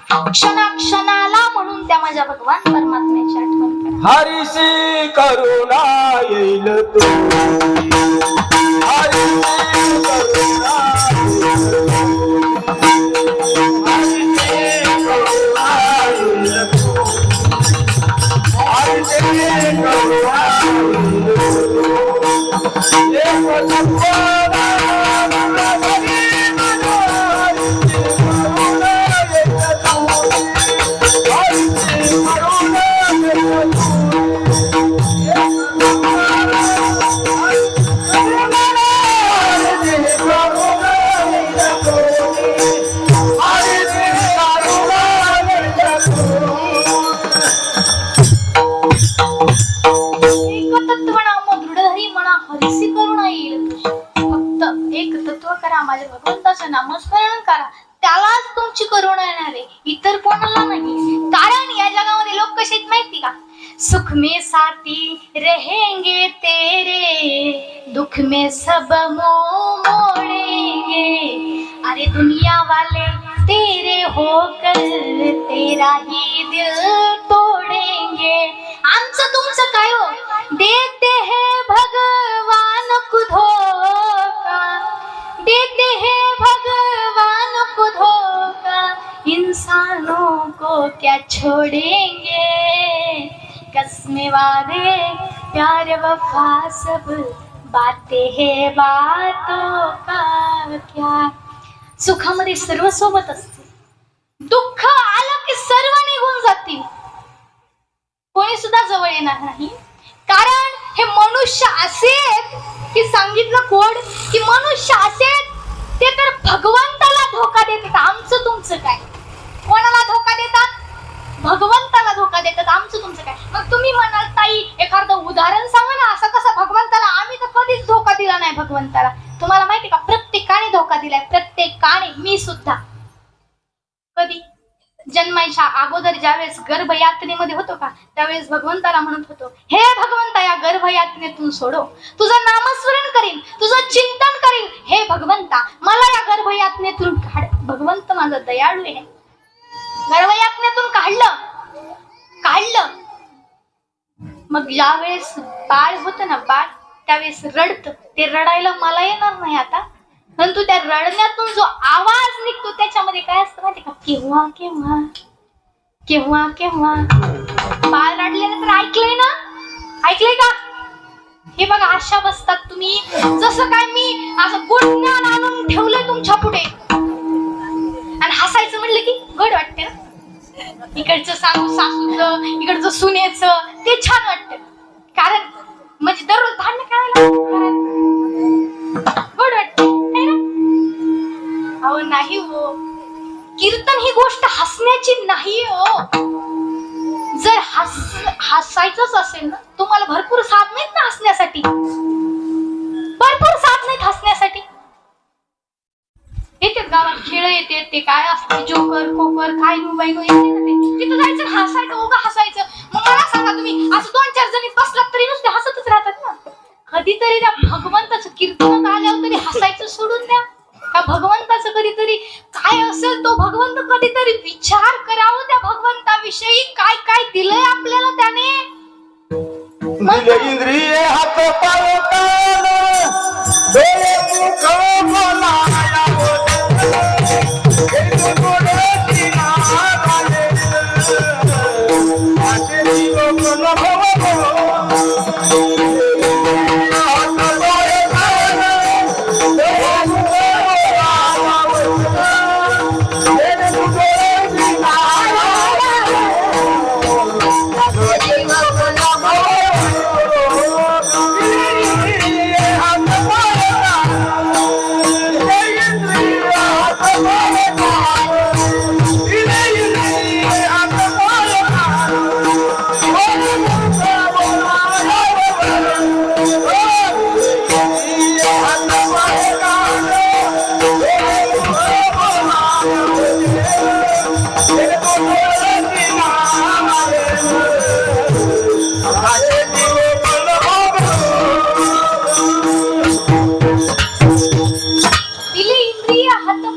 Speaker 1: क्षणाक्षणाला म्हणून त्या माझ्या भगवान परमात्म्याची आठवण करा.
Speaker 2: हरीशी करुणा येईल तू, हरीशी करुणा
Speaker 1: माझ्या भगवंताचं नामस्मरण करा, त्यालाच तुमची करुणा येणार आहे, इतर कोणाला नाही. कारण या जगामध्ये लोक कसे आहेत माहिती का, सुख में साथी रहेंगे तेरे, दुख में सब मोड़ेंगे. अरे दुनिया वाले तेरे होकर तेरा ही दिल तोड़ेंगे. आमचं तुमचं काय हो, देते हैं भगवान को धोखा, देते हैं भगवान को धोखा, इंसानों को क्या छोड़ेंगे. कसमें वादे प्यार वफा सब बातें हैं बातों का क्या. सुखामध्ये सर्व सोबत असते, दुःख आलं की सर्व निघून जातील, कोणी सुद्धा जवळ येणार नाही. कारण हे मनुष्य असे की सांगितलं कोण की मनुष्य असे ते तर भगवंताला धोका देतात. आमचं तुमचं काय, कोणाला धोका देतात, भगवंताला धोका देतात. आमचं तुमचं काय. मग तुम्ही म्हणाल ताई एखादं उदाहरण सांगा ना, असं कसं भगवंताला, आम्ही तर कधीच धोका दिला नाही भगवंताला. तुम्हाला माहिती का, प्रत्येकाने धोका दिलाय, प्रत्येकाने, मी सुद्धा. कधी जन्माच्या अगोदर ज्यावेळेस गर्भयातनेमध्ये होतो का त्यावेळेस भगवंताला म्हणत होतो, हे भगवंता या गर्भयातनेतून सोडव, तुझं नामस्मरण करीन, तुझं चिंतन करीन, हे माझा दयाळू आहे. गर्व यातून काढलं मग ज्या वेळेस बाळ होत ना, बाळ त्यावेळेस रडत, ते रडायला मला येणार नाही आता, परंतु त्या रडण्यातून जो आवाज निघतो त्याच्यामध्ये काय असतं माहिती का, केव्हा केव्हा केव्हा केव्हा. बाळ रडल्यानंतर ऐकलंय का? हे बघा, अशा बसतात तुम्ही जसं काय मी असं गुड ज्ञान आणून ठेवलंय तुमच्या पुढे, आणि हसायचं म्हणलं की गोड वाटते ना. इकडचं सासूचं, इकडचं सुनेचं, ते छान वाटतं, कारण म्हणजे दररोज भांडण करायला गोड वाटते ना. अहो नाही हो, कीर्तन ही गोष्ट हसण्याची नाही हो. जर हसायचंच असेल ना, तुम्हाला भरपूर साधन आहेत ना हसण्यासाठी, भरपूर साधन आहेत हसण्यासाठी. येते गावात खेळ येते, ते काय असते जोकर कोकर काय बायनो येते ना, ते तिथं जायचं हसायचं, उगा हसायचं. मग मला सांगा, तुम्ही असं 2-4 जणी बसलात तरी नुसते हसतच राहतात ना. कधीतरी त्या भगवंताचं कीर्तन आल्यावर तरी हसायचं सोडून द्या. का भगवंताचं कधीतरी काय असेल, तो भगवंत कधीतरी विचार करावं त्या भगवंताविषयी, काय काय दिलंय आपल्याला त्याने.
Speaker 2: इंद्रिय हात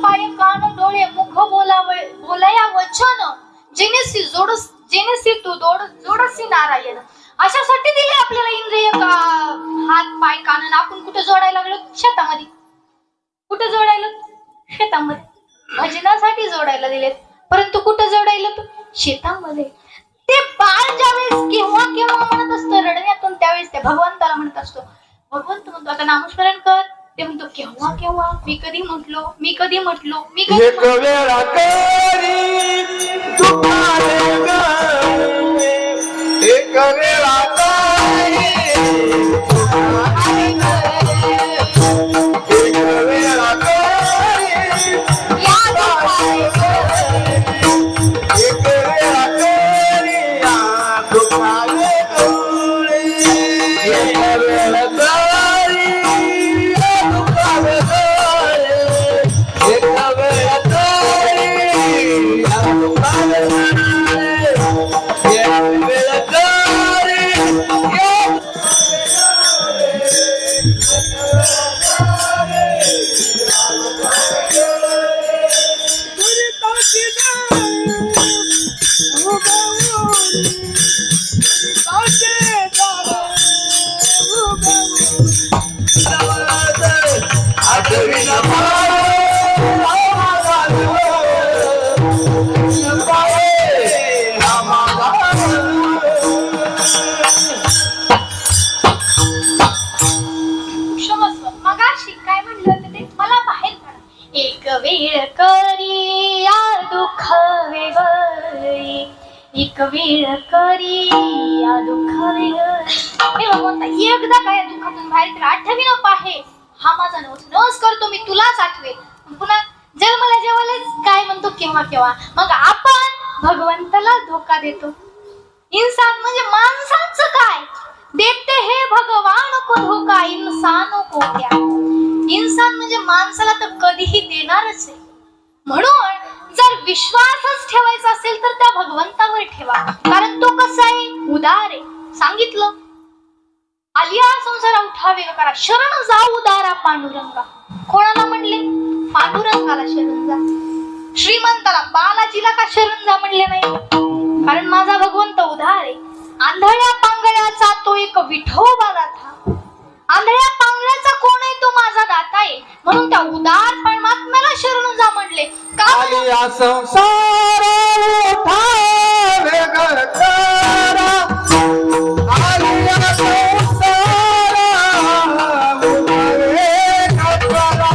Speaker 2: पाय कान डोळे मुख बोलाया एक गोडची नावाले आते जीव कोण
Speaker 1: जोडसी नारायण. अशासाठी दिले आपल्याला इंद्रिय का हात पाय कान. आपण कुठे जोडायला लागलो? शेतामध्ये. कुठे जोडायला? शेतामध्ये. भजनासाठी जोडायला दिलेत, परंतु कुठे जोडायला? शेतामध्ये. ते बाळ ज्यावेळेस केव्हा केव्हा म्हणत असतं रडण्यातून, त्यावेळेस त्या भगवंताला म्हणत असतो. भगवंत म्हणतो आता नामस्मरण कर. ते म्हणतो केव्हा केव्हा, मी कधी म्हटलो
Speaker 2: एक वेळा करी तुकारे ग, एक वेळा करी तुकारे ग, एक वेळा करी तुकारे ग, एक वेळा करी तुकारे ग, एक वेळा
Speaker 1: एक वेळ करी या दुःख हे भगवंता एकदा काय दुःखातून बाहेर तर आठवी पाहे. हा माझा नवस करतो मी तुलाच आठवे. पुन्हा जन्मला जेवलेच काय म्हणतो केव्हा केव्हा. मग आपण भगवंताला धोका देतो. इंसान म्हणजे माणसांचं काय देते हे भगवान को धोका इंसानो को क्या. इंसान म्हणजे माणसाला तर कधीही देणारच आहे. म्हणून जर विश्वासच ठेवायचा असेल तर त्या भगवंतावर ठेवा, कारण तो कसा आहे? उदार आहे. सांगितलं आलिया संसारा उठावे करा, शरण जा उदारा पांडुरंगा. कोणाला म्हणले? पांडुरंगाला शरण जा. श्रीमंताला बालाजीला का शरण जा म्हणले नाही? कारण माझा भगवंत उधार आहे. आंधळ्या पांगळ्याचा तो एक विठोबा दाता. आंधळ्या पांगळ्याचा कोण आहे? तो माझा दाता आहे. म्हणून त्या उदार परमात्म्याला शरण जा म्हणले. का म्हणून?
Speaker 2: आलिया संसार उठावे ग तारा. आलिया संसार उठावे ग तारा.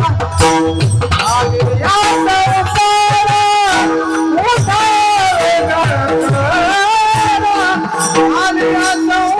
Speaker 2: आलिया संसार उठावे ग तारा. आलिया संसार उठावे ग तारा. आलिया संसार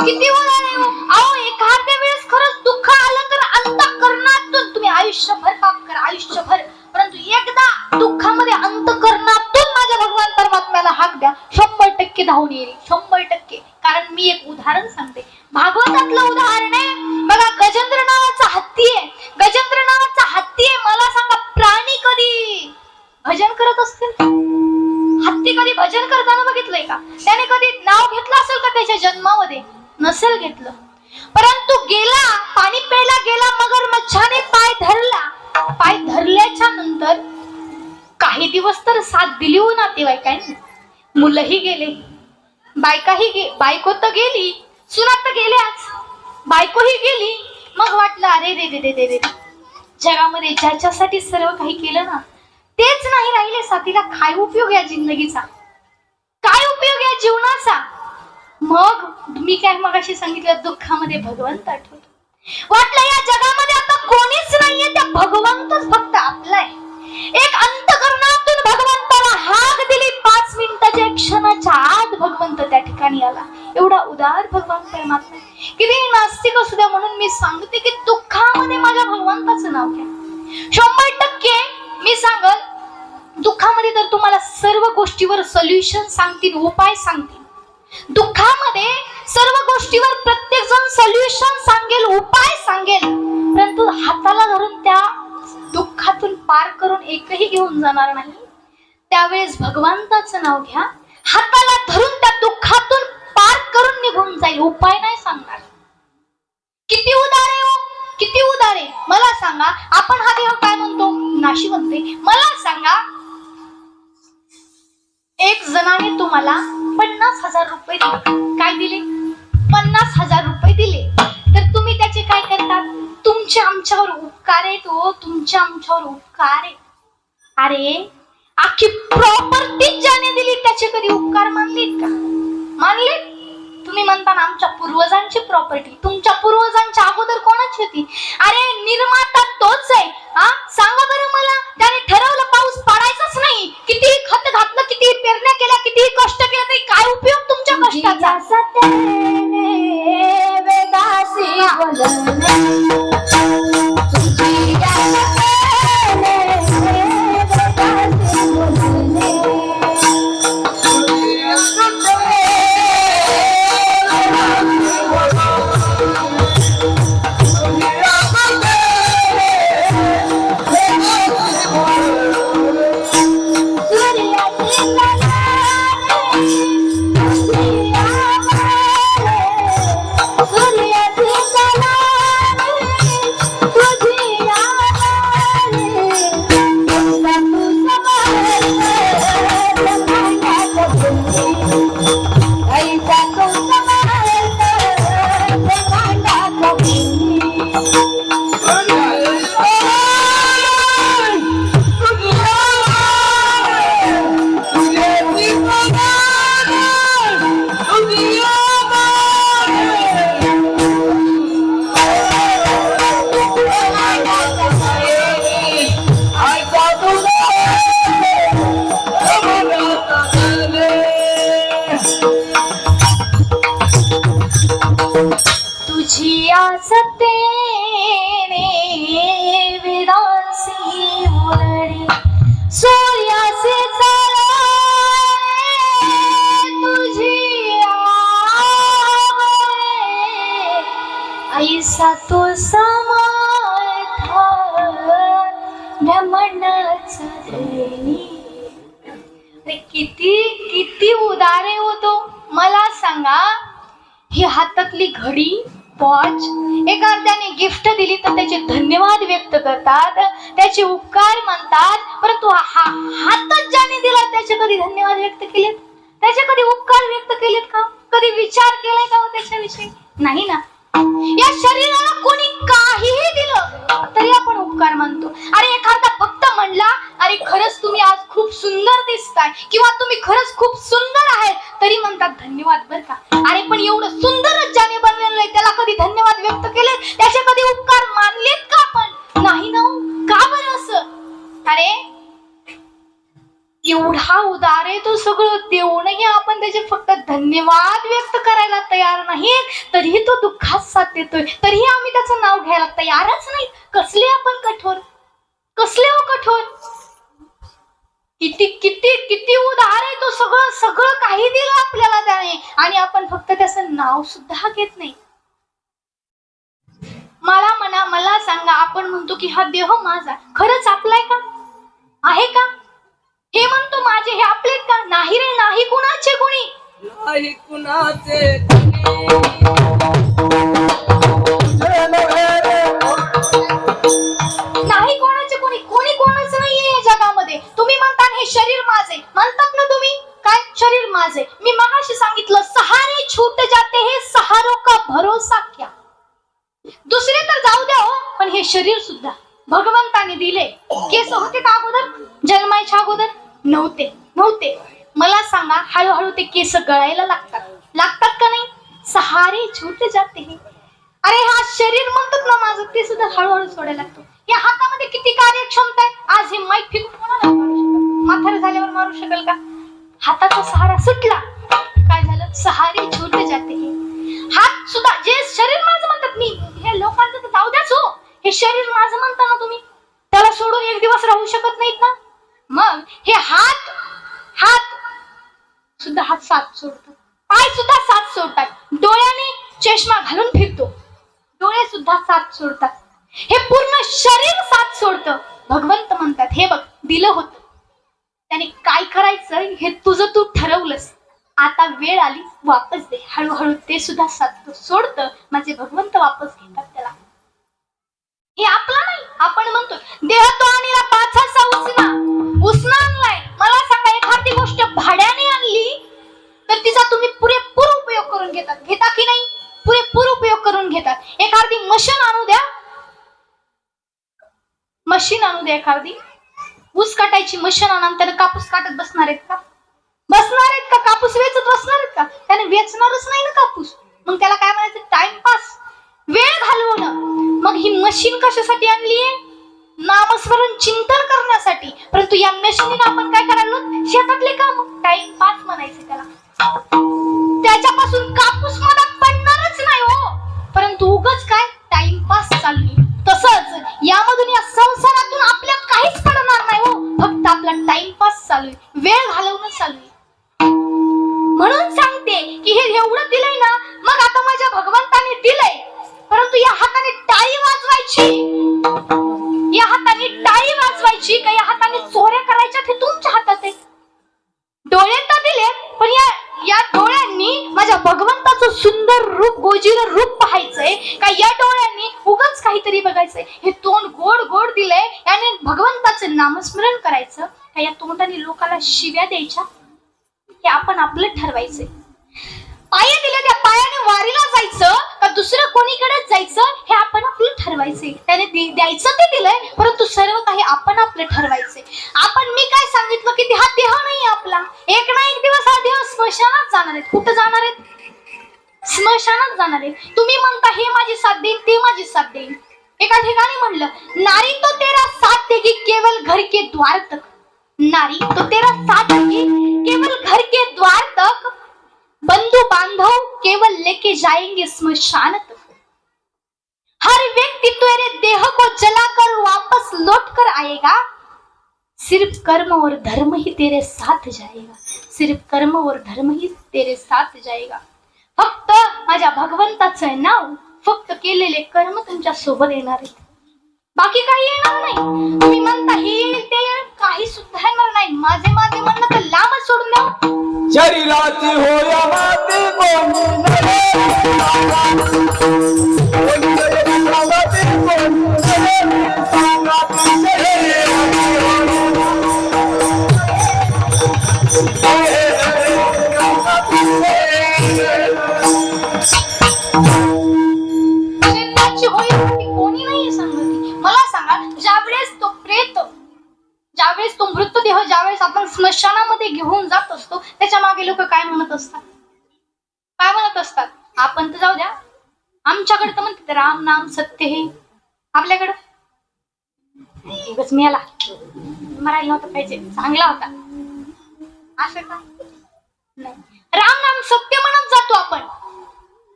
Speaker 1: किती उदार आहे. अहो एखाद्या वेळेस खरंच दुःख आलं तर अंतःकरणातून तुम्ही आयुष्यभर पाप करा, आयुष्यभर, परंतु एकदा दुःखामध्ये अंतःकरणातून माझ्या भगवान परमात्म्याला हाक द्या, 100% धावून येईल, 100%. कारण मी एक उदाहरण सांगते, भागवतातलं उदाहरण आहे बघा. गजेंद्र नावाचा हत्ती आहे, गजेंद्र नावाचा हत्ती आहे. मला सांगा, प्राणी कधी भजन करत असतील? हत्ती कधी भजन करताना बघितलंय का? त्याने कधी नाव घेतलं असेल का त्याच्या जन्मामध्ये? नसेल घेतलं. परंतु गेला, पाणी प्यायला गेला, मगर मच्छाने पाय धरला. पाय धरल्याच्या नंतर काही दिवस तर साथ दिली हो नातेवाईकांनी. मुलंही गेले, बायको तर गेली, सुनात तर गेल्याच, बायकोही गेली. मग वाटलं अरे रे रे रे रे, जगामध्ये ज्याच्यासाठी सर्व काही केलं ना तेच नाही राहिले साथीला. काय उपयोग या जिंदगीचा? काय उपयोग या जीवनाचा? मग मी काय मगाशी सांगितलं, दुःखामध्ये भगवंत आठवतो. वाटलं या जगामध्ये आता कोणीच नाहीये, त्या भगवंतच फक्त आपला आहे. एक अंतःकरणातून भगवंताला हाक दिली, 5 मिनिटाच्या क्षणाच्या आत भगवंत त्या ठिकाणी आला. एवढा उदार भगवान परमात्मा. किती नास्तिक असू द्या, म्हणून मी सांगते की दुःखामध्ये माझ्या भगवंताचं नाव घ्या. 100% मी सांगल, दुःखामध्ये तर तुम्हाला सर्व गोष्टीवर सोल्युशन सांगतील, उपाय सांगतील. दुःखामध्ये सर्व गोष्टीवर प्रत्येक जण सोल्युशन सांगेल, उपाय सांगेल, परंतु हाताला धरून त्या दुःखातून पार करून एकही घेऊन जाणार नाही. त्यावेळेस भगवंताचं नाव घ्या, हाताला धरून त्या दुःखातून पार करून निघून जाईल, उपाय नाही सांगणार. किती उदार आहे हो, किती उदार आहे. मला सांगा, आपण हा देव काय म्हणतो? नाशिवंत आहे. मला सांगा, एक जणाने तुम्हाला 50,000 रुपये दिले. काय दिले? 50,000 रुपये दिले. तर तुम्ही त्याचे काय करतात? तुमचे आमच्यावर उपकार आहे तो तुमच्या आमच्यावर उपकार आहे. अरे अख्खी प्रॉपर्टी ज्याने दिली त्याचे कधी उपकार मानलेत का? मानलेत? तुम्ही म्हणता ना आमच्या पूर्वजांची प्रॉपर्टी. तुमच्या पूर्वजांच्या अगोदर कोणाची होती? अरे निर्माता तोच आहे. हा सांगा बरं मला, त्याने ठरवलं पाऊस पडायचाच नाही, कितीही खत घातलं, कितीही पेरण्या केल्या, कितीही कष्ट केलं तरी काय उपयोग तुमच्या कष्टाचा? तुझी आसतेने विदासी मुलडी सूर्याचे तुझी ऐसा तो समर्थ ब्रह्मणाच किती किती उदारे होतो. मला सांगा, ही हातातली घडी वॉच एखाद्याने गिफ्ट दिली तर त्याचे धन्यवाद व्यक्त करतात, त्याचे उपकार मानतात, परंतु हातच ज्याने दिला त्याचे कधी धन्यवाद व्यक्त केलेत? त्याचे कधी उपकार व्यक्त केलेत का? कधी विचार केलाय का त्याच्याविषयी? नाही ना. या शरीराला कोणी काहीही दिलं तरी आपण उपकार मानतो. अरे एखादा भक्त म्हणला, अरे खरंच तुम्ही आज खूप सुंदर दिसताय, किंवा तुम्ही खरंच खूप सुंदर आहे, तरी म्हणतात धन्यवाद बर का. अरे पण एवढं सुंदरच ज्याने बनलेलं आहे त्याला कधी धन्यवाद व्यक्त केले? त्याचे कधी उपकार मानलेत का आपण? नाही ना. का बरं असं? अरे एवढा उदार आहे तो सगळं देऊनही आपण त्याचे फक्त धन्यवाद व्यक्त करायला तयार नाही, तरीही तो दुःखात साथ देतोय, तरीही आम्ही त्याचं नाव घ्यायला तयारच नाही. कसले आपण कठोर, कसले हो कठोर. किती किती किती उदार आहे तो सगळं सगळं काही दिलं आपल्याला त्याने, आणि आपण फक्त त्याचं नाव सुद्धा घेत नाही. मला सांगा, आपण म्हणतो की हा देह माझा, खरंच आपलाय का? आहे का? हे म्हणतो माझे, हे आपले का? नाही रे नाही. कुणाचे? कोणी
Speaker 3: नाही कुणाचे.
Speaker 1: नाही कोणाचे कोणी, कोणी कोणाचं नाहीये या जगामध्ये. तुम्ही म्हणता हे शरीर माझे, म्हणतात ना तुम्ही, काय शरीर माझे? मी मगाशी सांगितलं, सहारे छूट जाते हे सहारों का भरोसा क्या. दुसरे तर जाऊ द्या हो, पण हे शरीर सुद्धा भगवंताने दिले. केस होते का अगोदर? जन्मायच्या अगोदर नव्हते. मला सांगा, हळूहळू ते केस गळायला लागतात का नाही? सहारे छूट जाते हे. अरे हा शरीर म्हणतात ना माझं, ते सुद्धा हळूहळू सोडायला लागतो. या हातामध्ये किती कार्यक्षमता आहे. आज हे माईक फिकून कोणाला मारू शकल? म्हातारं झाल्यावर मारू शकेल का? हाताचा सहारा सुटला, काय झालं? सहारे छूट जाते हे. हात सुद्धा, जे शरीर माझं म्हणतात, मी हे लोकांचं तर जाऊ द्याच हो, हे शरीर माझं म्हणता ना तुम्ही, त्याला सोडून एक दिवस राहू शकत नाहीत ना. मग हे हात सुद्धा हात साथ सोडतात, पाय सुद्धा साथ सोडतात, डोळ्याने चष्मा घालून फिरतो, डोळे सुद्धा साथ सोडतात, हे पूर्ण शरीर साथ सोडतं. भगवंत म्हणतात, हे बघ दिलं होतं, त्याने काय करायचं हे तुझं तू ठरवलंस, आता वेळ आली वापस दे. हळूहळू ते सुद्धा साथ सोडतं. माझे भगवंत वापस घेतात त्याला. हे आपला नाही. आपण म्हणतो देह तो आणला पाचाचा उसना आणलाय. मला सांगा, एखादी गोष्ट भाड्याने आणली तर तिचा तुम्ही पुरेपूर उपयोग करून घेता की नाही? पुरेपूर उपयोग करून घेतात. एखादी मशीन आणू द्या, मशीन आणू दे एखादी, ऊस काटायची मशीन आणून त्याने कापूस काटत बसणार आहेत का? बसणार आहेत का? कापूस वेचत बसणार आहेत का? त्याने वेचणारच नाही ना कापूस. मग त्याला काय म्हणायचं? टाइमपास, वेळ घालवणं. मग ही मशीन कशासाठी आणलीये? नामस्मरण चिंतन करण्यासाठी. परंतु या मशीनीने आपण काय करायला? शेतातले काम, टाइमपास म्हणायचे त्याला. त्याच्यापासून कापूस मधात पडणारच नाही हो, परंतु उगाच काय टाइमपास चालली. तसंच यामधून, या संसारातून आपल्याला काहीच पडणार नाही हो, फक्त आपला टाइमपास चालू आहे, वेळ घालवणं चालू आहे. म्हणून सांगते की हे एवढं दिलंय ना, मग आता माझ्या भगवंताने दिलंय, परंतु या हाताने टाळी वाजवायची, या हाताने टाळी वाजवायची का या हाताने चोऱ्या करायच्या, ते तुमच्या हातात आहे. डोळे तर दिले, पण या डोळ्यांनी माझ्या भगवंताचं सुंदर रूप, गोजिर रूप पाहायचंय का या डोळ्यांनी उगाच काहीतरी बघायचंय? हे तोंड गोड गोड दिलंय, याने भगवंताचं नामस्मरण करायचं का या तोंडाने लोकाला शिव्या द्यायच्या? हे आपण आपलं ठरवायचंय. पाय दिले, त्या पायाने वारीला जायचं का दुसरं कोणीकडे जायचं, हे आपण आपलं ठरवायचंय. त्याने द्यायचं ते दिलंय, परंतु सर्व काही आपण आपलं ठरवायचंय. मी काय सांगितलं की हा देह नाही आपला. एक ना एक दिवस हा देह स्मशानात जाणार आहेत. कुठं जाणार आहेत? स्मशानात जाणार आहेत. तुम्ही म्हणता हे माझी साथ देईल, ते माझी साथ देईल. एका ठिकाणी म्हणलं, नारी तो तेरा साथ देगी केवल घर के द्वार तक. नारी तो तेरा साथ देगी केवल घर के द्वार तक. बंधु बांधव केवल लेके जाएंगे स्मशान तक. हर व्यक्ति तेरे देह को जलाकर वापस लौट कर आएगा. सिर्फ कर्म और धर्म ही तेरे साथ जाएगा. सिर्फ कर्म और धर्म ही तेरे साथ जाएगा. फक्त माझ्या भगवंताचं नाव, फक्त केलेले कर्म तुमच्या सोबत येणार आहेत, बाकी काही येणार नाही. तुम्ही म्हणता हे येईल ते येईल, काही सुद्धा येणार नाही. माझे म्हणणं तर लांबच सोडून द्या.
Speaker 2: शरीराची होया माती
Speaker 1: कोणी नाही सांगत. मला सांगा, ज्यावेळेस तो मृतदेह ज्यावेळेस आपण स्मशानामध्ये घेऊन जात असतो, त्याच्या मागे लोक काय म्हणत असतात? काय म्हणत असतात? आपण तर जाऊ द्या, आमच्याकडे तर म्हणते राम नाम सत्य हे. आपल्याकडं उगाच मेला, मरायला नव्हतं पाहिजे, चांगला होता, असं का नाही. राम नाम सत्य म्हणत जातो आपण.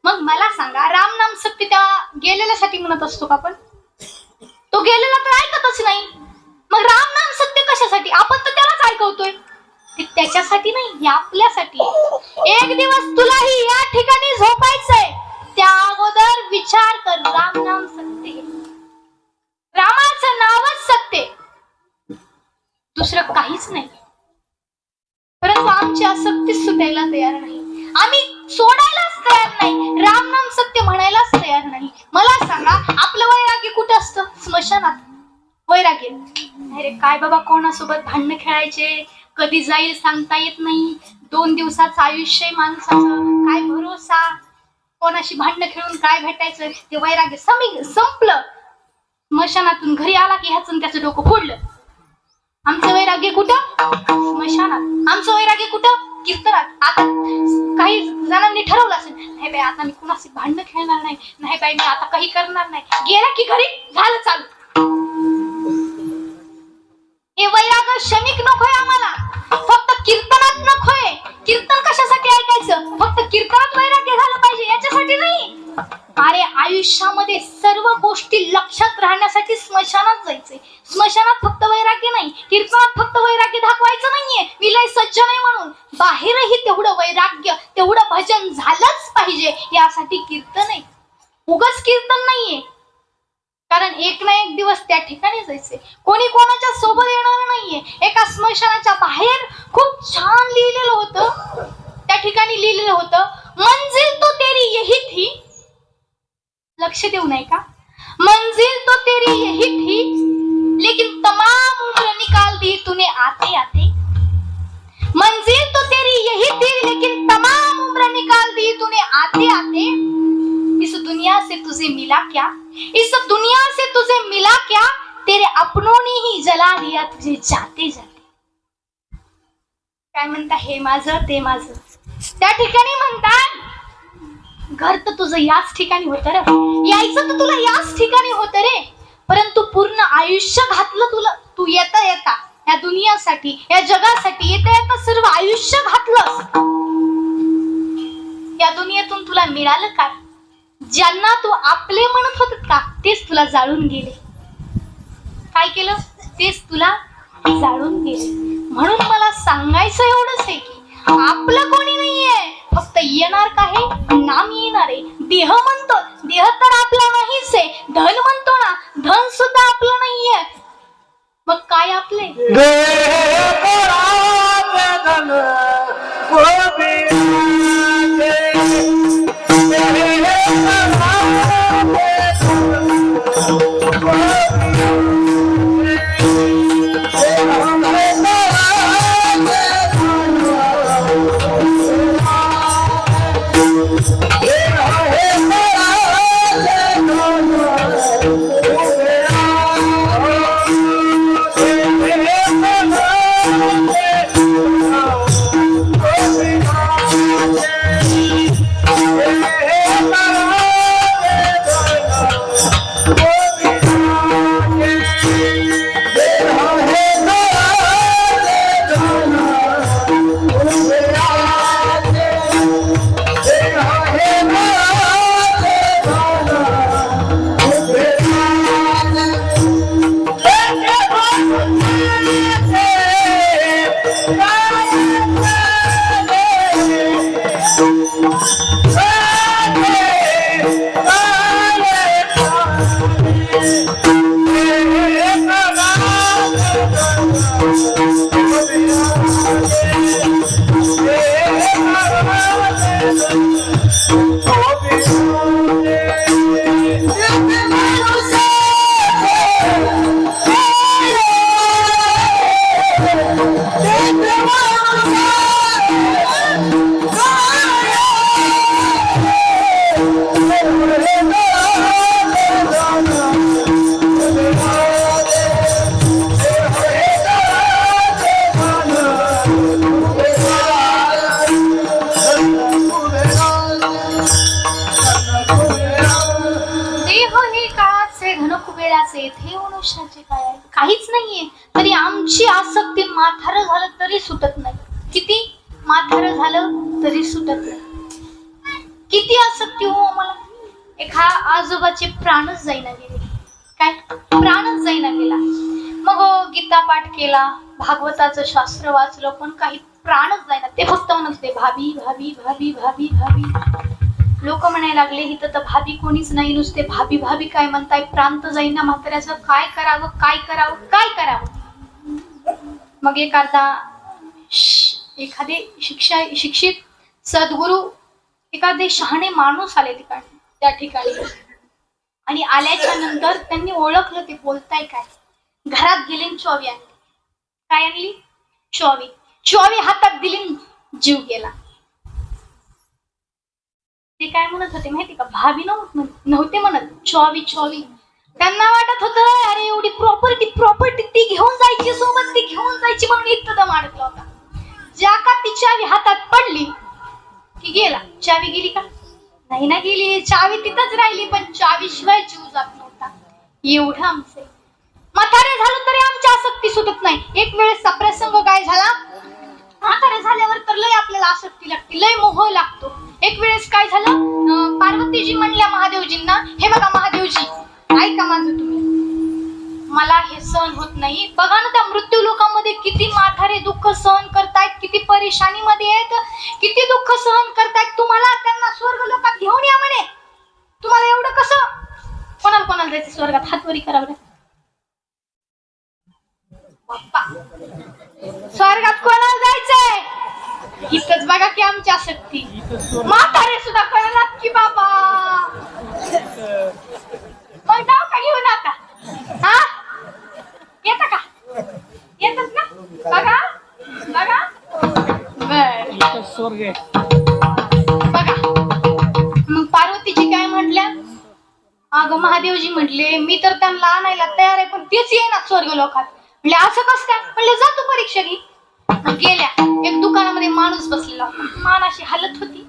Speaker 1: मग मला सांगा, राम नाम सत्य त्या गेलेल्यासाठी म्हणत असतो का आपण? तो गेलेला तर ऐकतच नाही. मग राम नाम सत्य कशासाठी? आपण तर त्यालाच ऐकवतोय. ते त्याच्यासाठी नाही, हे आपल्यासाठी. एक दिवस तुलाही या ठिकाणी झोपायचंय, त्या अगोदर विचार कर, राम नाम सत्य, रामाचं नावच सत्य, दुसरं काहीच नाही. परंतु आमची आसक्ती सुटायला तयार नाही, आम्ही सोडायलाच तयार नाही, राम नाम सत्य म्हणायलाच तयार नाही. मला सांगा, आपलं वैराग्य कुठं असतं? स्मशानात. वैराग्य अरे काय बाबा, कोणासोबत भांडणं खेळायचे, कधी जाईल सांगता येत नाही. 2 दिवसाचं आयुष्य माणसाचं, काय भरोसा, कोणाशी भांडणं खेळून काय भेटायचं? ते वैराग्य संपलं. स्मशानातून घरी आला की ह्याचं त्याचं डोकं फोडलं. आमचं वैराग्य कुठं? स्मशानात. आमचं वैराग्य कुठं? कीर्तनात. आता काही जणांनी ठरवलं असेल, नाही बाई आता मी कुणाशी भांडणं खेळणार नाही, नाही बाई मी आता काही करणार नाही. गेला की घरी झालं चालू. हे वैराग्य क्षणिक नकोय आम्हाला, फक्त कीर्तनात नकोय. कीर्तन कशासाठी ऐकायचं? फक्त कीर्तनात वैराग्य झालं पाहिजे याच्यासाठी नाही. अरे आयुष्यामध्ये सर्व गोष्टी लक्षात राहण्यासाठी स्मशानात जायचंय. स्मशानात फक्त वैराग्य नाही, कीर्तनात फक्त वैराग्य दाखवायचं नाहीये मी लय सज्जन आहे म्हणून. बाहेरही तेवढं वैराग्य, तेवढं भजन झालंच पाहिजे, यासाठी कीर्तन आहे. उगाच कीर्तन नाहीये, कारण एक ना एक दिवस त्या ठिकाणी जायचंय. कोणी कोणाच्या सोबत येणार नाहीये. एका स्मशानाच्या बाहेर खूप छान लिहिलेलं होतं, त्या ठिकाणी लिहिलेलं होतं, मंजिल तो तेरी यही थी. लक्ष देऊ नाही का? मंजिल तो तेरी यही थी, लेकिन तमाम उम्र निकाल दी तूने आते आते. मंजिल तो तेरी यही थी, लेकिन तमाम उम्र निकाल दी तूने आते आते. इस दुनिया से तुझे मिला क्या? इस दुनिया से तुझे मिला क्या? तेरे अपनों ने ही जला दिया तुझे जाते जाते. काय म्हणता, हे माझं ते माझं. त्या ठिकाणी म्हणतात घर तर तुझं याच ठिकाणी होतं रे, यायचं तर तुला याच ठिकाणी होतं रे, परंतु पूर्ण आयुष्य घातलं तुला. तू येता येता या दुनियासाठी, या जगासाठी येता येता सर्व आयुष्य घातलंस. या दुनियेतून तुला मिळालं काय? ज्यांना तू आपले म्हणत होत का तेच तुला जाळून गेले. काय केलं? तेच तुला जाळून गेले. म्हणून मला सांगायचं एवढंच आहे की आपलं कोणी नाहीये, फक्त येणार काय? नाम येणार आहे. देह म्हणतो, देह तर आपला नाहीच आहे. धन म्हणतो ना, धन सुद्धा आपलं नाहीये. मग काय आपले? काहीच नाहीये तरी आमची आसक्ती म्हातारं झालं तरी सुटत नाही. किती म्हातारं झालं तरी सुटत नाही. किती आसक्ती हो मला. एका आजोबाचे प्राणच जाईना गेले. काय प्राणच जाईना गेला. मग गीता पाठ केला, भागवताचं शास्त्र वाचलं, पण काही प्राणच जाईना. ते फक्त म्हणत होते भाभी भाभी भाभी भाभी भाभी. लोक म्हणायला लागले इथं तर भाभी कोणीच नाही, नुसते भाभी भाभी काय म्हणताय, प्रांत जाईना म्हाताऱ्याचं. काय करावं काय करावं काय करावं. मग एखादे शिक्षित सद्गुरू, एखादे शहाणे माणूस आले त्या ठिकाणी. आणि आल्याच्या नंतर त्यांनी ओळखलं ते बोलताय काय. घरात गेली चॉवी आणली. काय आणली? चॉवी हातात दिली, जीव गेला. ते काय म्हणत होते माहिती का? भाभी नव्हते म्हणत, चॉवी. त्यांना वाटत होतं अरे एवढी प्रॉपर्टी ती घेऊन जायची सोबत, ती घेऊन जायची म्हणून इतकं दम अडकला होता. ज्या का ती चावी हातात पडली की गेला. चावी गेली का? नाही ना गेली. चावी तिथंच राहिली, पण चावी शिवाय जीव जात नव्हता. एवढं आमचे म्हातारे झालं तरी आमची आसक्ती सुटत नाही. एक वेळेसचा प्रसंग काय झाला, म्हातारे झाल्यावर तर लय आपल्याला आसक्ती लागते, लय मोह लागतो. एक वेळेस काय झालं, पार्वतीजी म्हणल्या महादेवजींना, हे बघा महादेवजी ऐका माझं तुम्ही, मला हे सहन होत नाही. बघा ना त्या मृत्यू लोकांमध्ये किती म्हातारे दुःख सहन करतायत, किती परेशानी मध्ये आहेत, किती दुःख सहन करतायत. तुम्हाला त्यांना स्वर्ग लोकात घेऊन या म्हणे. तुम्हाला एवढं कसं? कोणाला जायचं स्वर्गात? हातवरी करावं. बाप्पा स्वर्गात कोणाला जायचंय? इथंच बघा की आमची आसक्ती. म्हातारे सुद्धा कळणार की बाबा. मग जाऊ का घेऊन आता? हा येता का? येतच ना? बघा बघा. मग पार्वतीजी काय म्हटल्या, अगं महादेवजी म्हटले मी तर त्यांना आणायला तयार आहे पण तेच येईना स्वर्ग लोकात. म्हणले असं कसं काय? म्हणले जा तू परीक्षा घे. मग गेल्या. एक दुकानामध्ये माणूस बसलेला होता. मान अशी हालत होती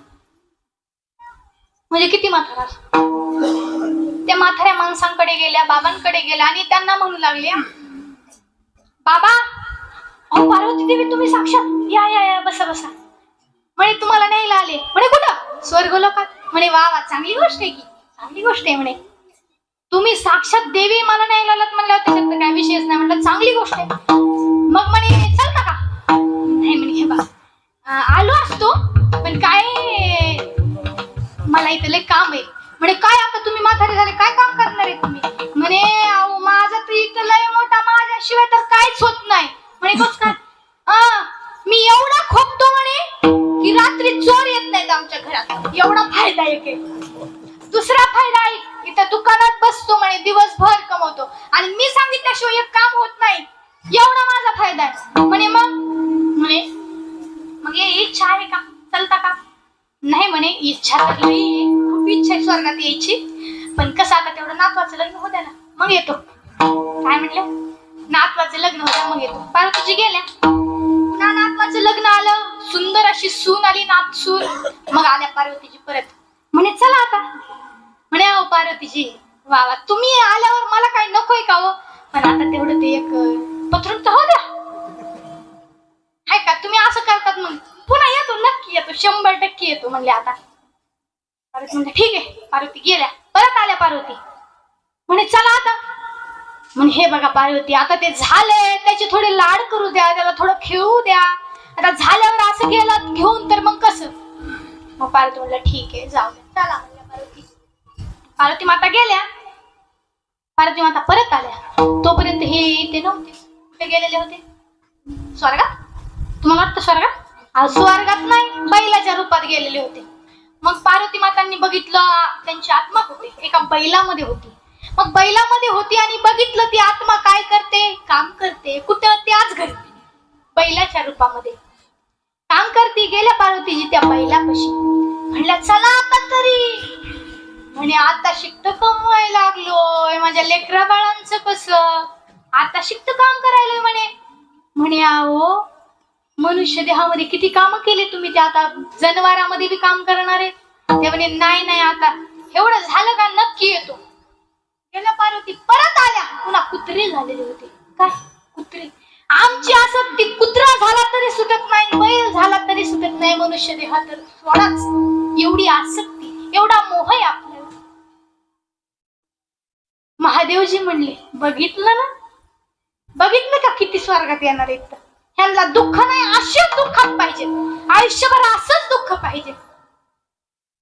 Speaker 1: म्हणजे किती म्हातारा. त्या म्हाताऱ्या माणसांकडे गेल्या, बाबांकडे गेल्या आणि त्यांना म्हणू लागल्या, बाबा अहो पार्वती देवी तुम्ही साक्षात या या या बसा बसा. म्हणे तुम्हाला न्यायला आले. म्हणे कुठं? स्वर्ग लोकात. म्हणे वा वा चांगली गोष्ट आहे की, चांगली गोष्ट आहे. म्हणे तुम्ही साक्षात देवी मला न्यायला आलात म्हणल्यावर त्याच्यात तर काय विषयच नाही. म्हटलं चांगली गोष्ट आहे. मग म्हणे चालता का? नाही म्हणे हे बा आलो असतो पण काय मला इथं लय काम आहे. म्हणे काय आता तुम्ही म्हातारे झाले काय काम करणार आहे तुम्ही? म्हणे अहो माझं तर इथं लय मोठा माझ्याशिवाय तर काहीच होत नाही. म्हणे बस काय मी एवढा खोकतो म्हणे की रात्री चोर येत नाहीत आमच्या घरात. एवढा फायदा एक आहे. दुसरा फायदा आहे इथं दुकानात बसतो म्हणे दिवसभर कमवतो आणि मी सांगितल्याशिवाय एक काम होत नाही. एवढा माझा फायदा आहे. म्हणे मग इच्छा आहे का? चलता का? नाही म्हणे इच्छा तर नाही, खूप इच्छा आहे स्वर्गात यायची पण कसं आता तेवढं नातवाचं लग्न होऊ द्या ना मग येतो. काय म्हणले? नातवाचं लग्न होत्या मग येतो. पार्वतीजी गेल्या. पुन्हा नातवाचं लग्न आलं. सुंदर अशी सून आली नात सून. मग आल्या पार्वतीजी परत. म्हणे चला आता. म्हणे अहो पार्वतीजी वा वा तुम्ही आल्यावर मला काय नकोय का हो पण आता तेवढं ते एक पत्रून तर हो द्या. हाय का तुम्ही असं करतात मग पुन्हा येतो नक्की येतो 100% येतो म्हणले. आता पार्वती म्हणते ठीक आहे. पार्वती गेल्या. परत आल्या पार्वती. म्हणे चला आता. म्हणे हे बघा पार्वती आता ते झालंय त्याचे थोडे लाड करू द्या त्याला थोडं खेळू द्या. आता झाल्यावर असं गेलं घेऊन तर मग कसं? मग पार्वती म्हणलं ठीक आहे जाऊ द्या चला म्हणल्या पार्वती. पार्वती माता गेल्या. पार्वती माता परत आल्या. तोपर्यंत हे इथे नव्हते. कुठे गेलेले होते? स्वर्गात. तुम्हाला वाटतं स्वर्गात? स्वर्गात नाही बैलाच्या रूपात गेलेले होते. मग पार्वती मातांनी बघितलं त्यांची आत्मा होती एका बैलामध्ये होती. मग बैलामध्ये होती आणि बघितलं ती आत्मा काय करते? काम करते. कुठं? त्याच घरी बैलाच्या रूपामध्ये काम करते. गेल्या पार्वतीजी त्या बैलापाशी. म्हणल्या चला आता तरी. म्हणे आता शिक्त कमवायला लागलोय माझ्या लेकरा बाळांचं कसं आता शिक्त काम करायला म्हणे. म्हणे अहो मनुष्य देहामध्ये किती काम केले तुम्ही ते आता जनावरांमध्ये बी काम करणार आहेत. ते म्हणे नाही नाही आता एवढं झालं का नक्की येतो. गेल्या पार्वती परत आल्या. पुन्हा कुत्रे झालेले होते. काय कुत्रे? आमची आसक्ती कुत्रा झाला तरी सुटत नाही बैल झाला तरी सुटत नाही मनुष्य देहा तर सोडाच. एवढी आसक्ती एवढा मोह आहे आपल्याला. महादेवजी म्हणले बघितलं ना बघितलं का किती स्वर्गात येणार आहेत. ह्यांना दुःख नाही असेच दुःखात पाहिजे. आयुष्यभर असंच दुःख पाहिजे.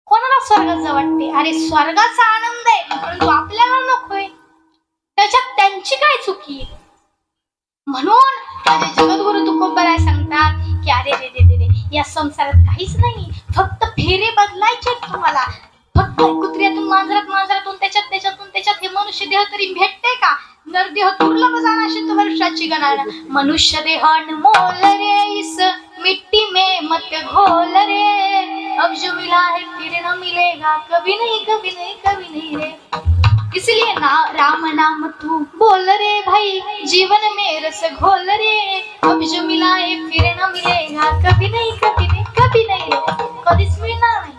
Speaker 1: कोणाला स्वर्गाचं वाटते? अरे स्वर्गाचा आनंद आहे परंतु आपल्याला नकोय. त्याच्यात त्यांची काय चुकी आहे? म्हणून माझे जगद्गुरु तुकोबराय सांगतात की अरे रे रे रे या संसारात काहीच नाही फक्त फेरे बदलायचे तुम्हाला. फक्त कुत्र्यातून मांजरातून त्याच्यात हे मनुष्य देह तरी भेटते का? नरदेह दुर्लभ जानाशी तो वर्षाची गणना. मनुष्य देह अनमोल रे इस मिट्टी में मत घोल रे. अब जो मिला है फिर न मिलेगा कभी नहीं कभी नहीं कभी नहीं रे. इसलिए ना राम नाम तू बोल रे भाई जीवन में रस घोल रे. अब जो मिला है फिर न मिलेगा कभी नहीं कभी नहीं कभी नहीं रे. कधीच मिळणार नाही.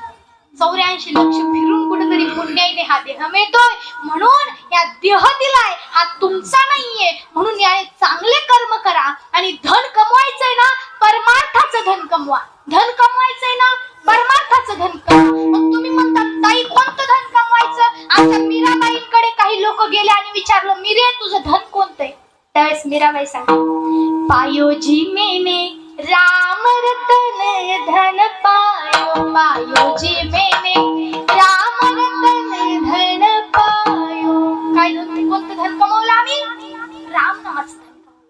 Speaker 1: 84 लक्ष फिरून कुठेतरी पुण्याने हा देह मिळतोय म्हणून या देह दिलाय हा तुमचा नाहीये. म्हणून याने चांगले कर्म करा आणि धन कमवायचंय ना परमार्थाचं धन कमवा. धन कमवायचंय ना परमार्थाचं धन कमवा. मग तुम्ही म्हणतात ताई कोणतं धन कमवायचं? आता मीराबाईंकडे काही लोक गेले आणि विचारलं मीरे तुझं धन कोणतंय? त्यावेळेस मीराबाई सांगते पायोजी मेने राम रतन धन पायो. पायोजी मेने राम रतन धन पायो. काय कोणतं धन कमवलं आम्ही? राम नामाचं धन कमवलं.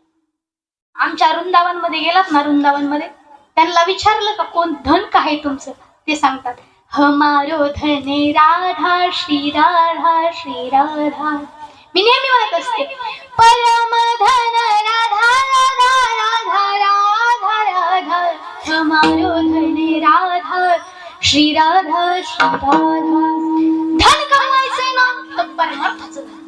Speaker 1: आमच्या वृंदावन मध्ये गेलात ना वृंदावन मध्ये त्यांना विचारलं का कोण धन काय आहे तुमचं? ते सांगतात हमारो धन राधा श्री राधा श्री राधा. मी नेहमी म्हणत असते परम धन राधा राधा राधा राधा राधा. हमारो धन राधा श्री राधा श्री राधा. धन कमवायचंय ना तर परमार्थाचं धन.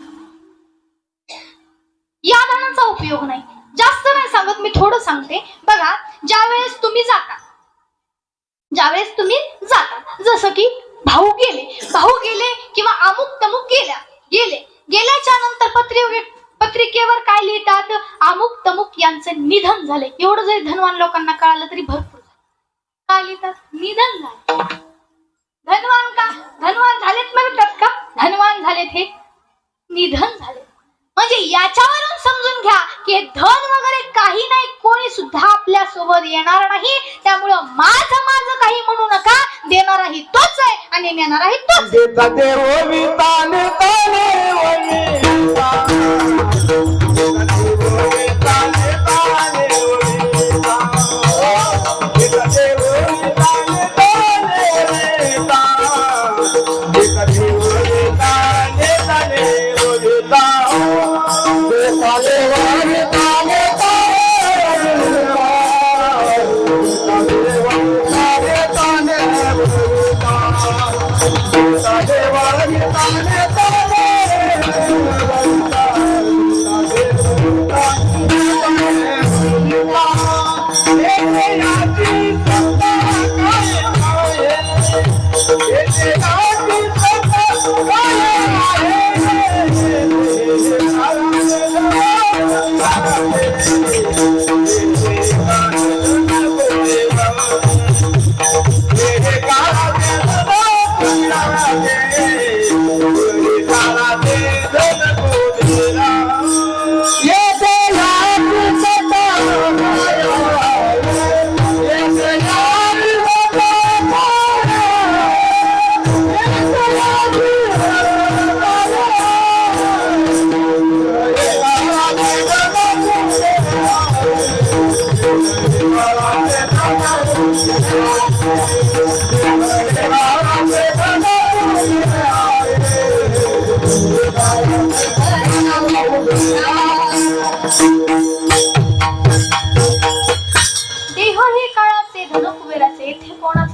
Speaker 1: या धनाचा उपयोग नाही. जास्त नाही सांगत, मी थोडं सांगते. बघा, ज्यावेळेस तुम्ही जाता जसं की भाऊ गेले किंवा अमुक तमुक गेल्याच्या नंतर पत्रिकेवर काय लिहितात? अमुक तमुक यांचं निधन झाले. एवढं जरी धनवान लोकांना कळालं तरी भरपूर. काय लिहितात? निधन झाले. धनवान का? धनवान झालेत म्हणतात का? धनवान झालेत हे निधन झाले. म्हणजे याच्यावरून समजून घ्या की धन वगैरे काही नाही, कोणी सुद्धा आपल्या सोबत येणार नाही. त्यामुळं माझं काही म्हणू नका. देणाराही तोच आहे आणि नेणाराही तोच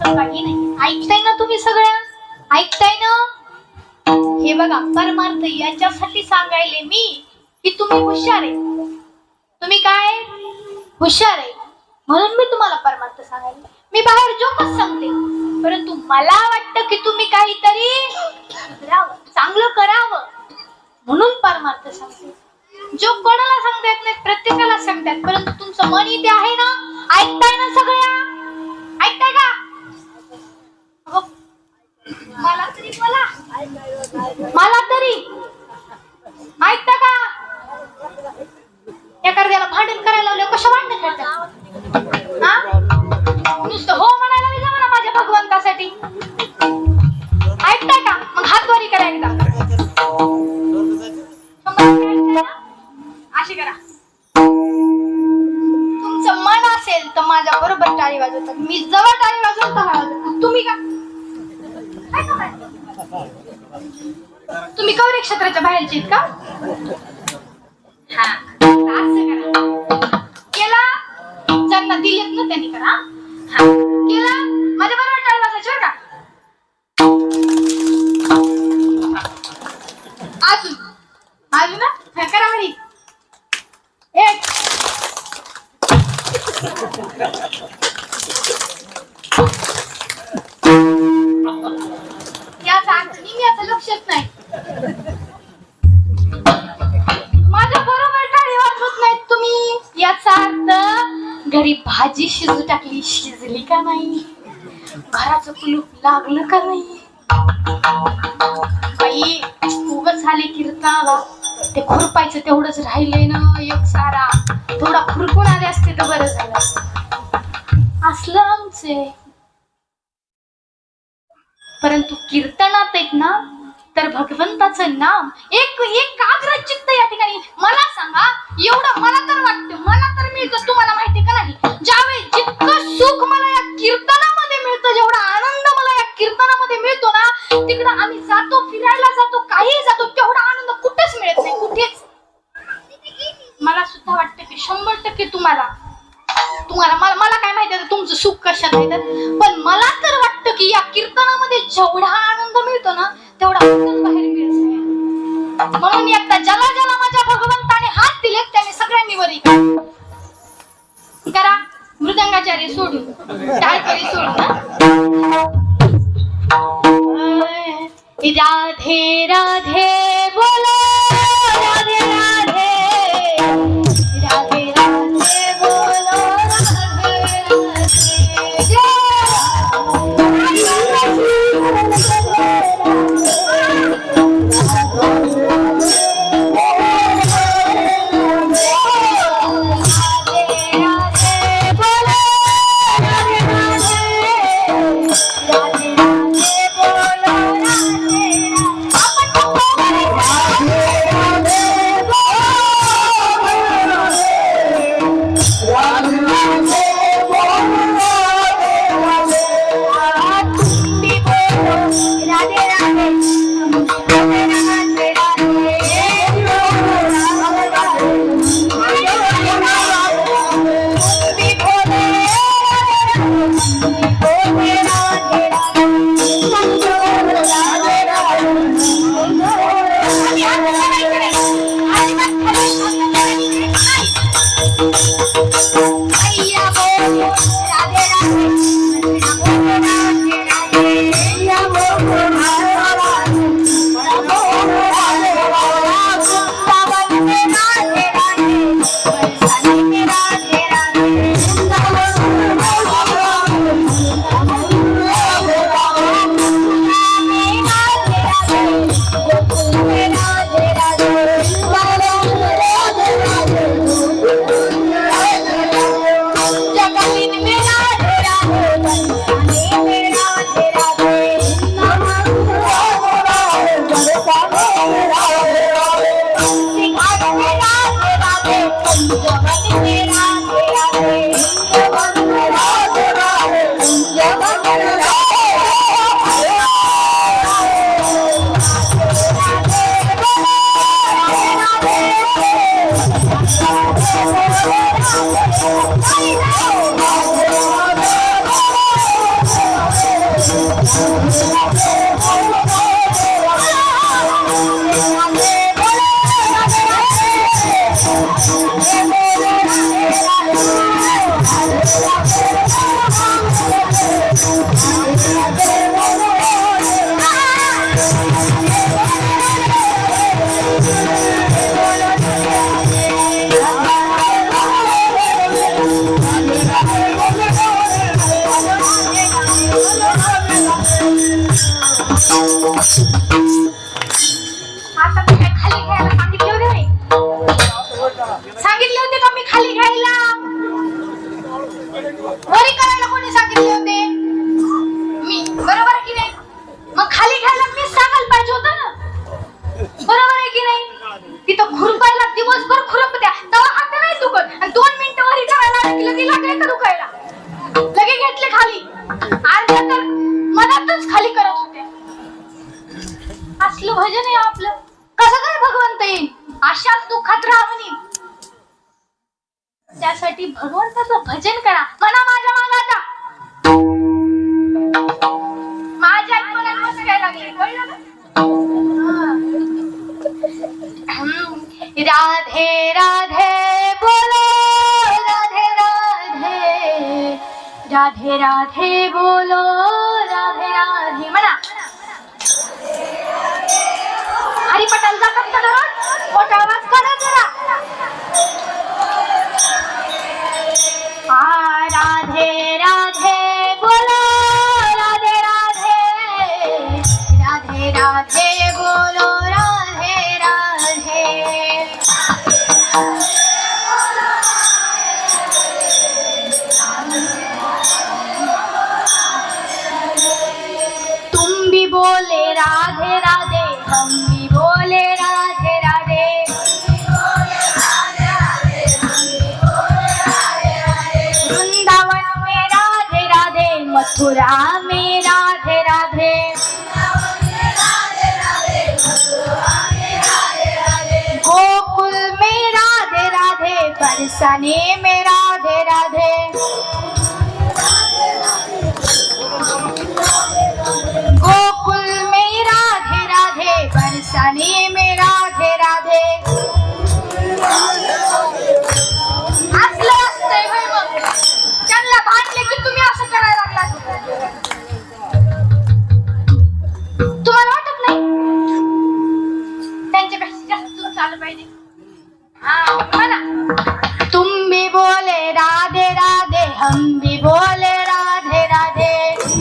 Speaker 1: काही नाही. ऐकताय ना तुम्ही सगळ्या? ऐकताय ना? हे बघा, परमार्थ याच्यासाठी सांगायले मी की तुम्ही हुशार आहे. तुम्ही काय हुशार आहे म्हणून मी तुम्हाला परमार्थ सांगायले. मी बाहेर जोकच सांगते, परंतु मला वाटतं की तुम्ही काहीतरी सुधारावं, चांगलं करावं म्हणून परमार्थ सांगते. जो कोणाला सांगता येत नाही प्रत्येकाला सांगतात, परंतु तुमचं मन इथे आहे ना. ऐकताय ना सगळ्या? ऐकताय का? मला तरी बोला, मला तरी ऐकता का? एखाद्याला भांडण करायला लावलं, कशा भांडण करतात? नुसतं हो म्हणायला मी जमा ना माझ्या भगवंतासाठी. ऐकताय का? मग हातवारी करा एकदा. अशी करा. तुमचं मन असेल तर माझ्या बरोबर टाळी वाजवतात. मी जवळ टाळी वाजवत तर तुम्ही का? तुम्ही कौरे क्षेत्राच्या बाहेरचे आहेत का? हा, असं करा. केला, ज्यांना दिलेत ना त्यांनी करा. हा, केला. माझ्या बरोबर टाळी वाजायची बरं का? अजून ना करा बरी. एक याचं लक्षच नाही. माझ्या बरोबर टाळी वाजवत नाहीत तुम्ही. याचा अर्थ घरी भाजी शिजू टाकली, शिजली का नाही? घराचं कुलूप लागलं का नाही? बाई उगाच झाले कीर्तनाला. ते खुरपायचं तेवढंच राहिलंय ना एक सारा. थोडा खुरपून आले असते तर बरं झालं. असलं आमचे. परंतु कीर्तनात आहेत ना तर भगवंताचं नाम एक एकाग्र चित्त या ठिकाणी. मला सांगा, एवढं मला तर वाटतं, मला तर मिळतं, तुम्हाला माहिती का नाही? ज्यावेळी जितकं सुख मला या कीर्तनामध्ये मिळतं, जेवढा आनंद मला या कीर्तनामध्ये मिळतो ना, तिकडं आम्ही जातो, फिरायला जातो, काहीही जातो, तेवढा आनंद कुठेच मिळत नाही, कुठेच. मला सुद्धा वाटतं की 100% तुम्हाला मला काय माहिती तुमचं सुख कशात आहे तर, पण मला तर वाटतं की या कीर्तनामध्ये जेवढा आनंद मिळतो ना तेवढा आनंद बाहेर मिळत नाही. म्हणून एकदा ज्याला ज्याला माझ्या भगवंताने हात दिले त्याने सगळ्यांनी वरी करा. मृदंगाचार्य सोडून टाळकरी सोडून राधे राधे बोलो राधे राधे राधे राधे बोलो राधे सांगितले होते का मी खाली घ्यायला? वरी करायला कोणी सांगितले होते? मी. बरोबर की नाही? मग खाली घ्यायला मी सांगायला पाहिजे होतं ना. बरोबर आहे की नाही? तिथं खुरपायला दिवसभर खुरपत्या तेव्हा हात नाही दुखत आणि 2 मिनिटं वरी करायला लगे लागले का दुखायला? लगे घेतले खाली. अर्ध्या तर मनातच खाली करत होते. असलं भजन आहे आपलं. कसं काय भगवंत येईल? अशाच दुःखात राहून त्यासाठी भगवंताचं भजन करा. म्हणा माझ्या मागाचा माझ्या मनात कसं काय लागले कळलं ना? राधे राधे बोलो राधे राधे राधे राधे बोलो राधे राधे म्हणा. हरिपटाला जातात का दररोज? मोठा आवाज करा जरा. राधे राधे बोलो राधे राधे राधे राधे बोलो राधे राधे. तुम भी बोले राधे राधे हम भी बोले राधे राधे. वृंदावन में राधे राधे मथुरा में राधे राधे. गोकुल में राधे राधे बरसाने में राधे राधे. गोकुल में राधे राधे बरसाने में राधे तुम भी बोले राधे राधे, हम भी बोले राधे राधे।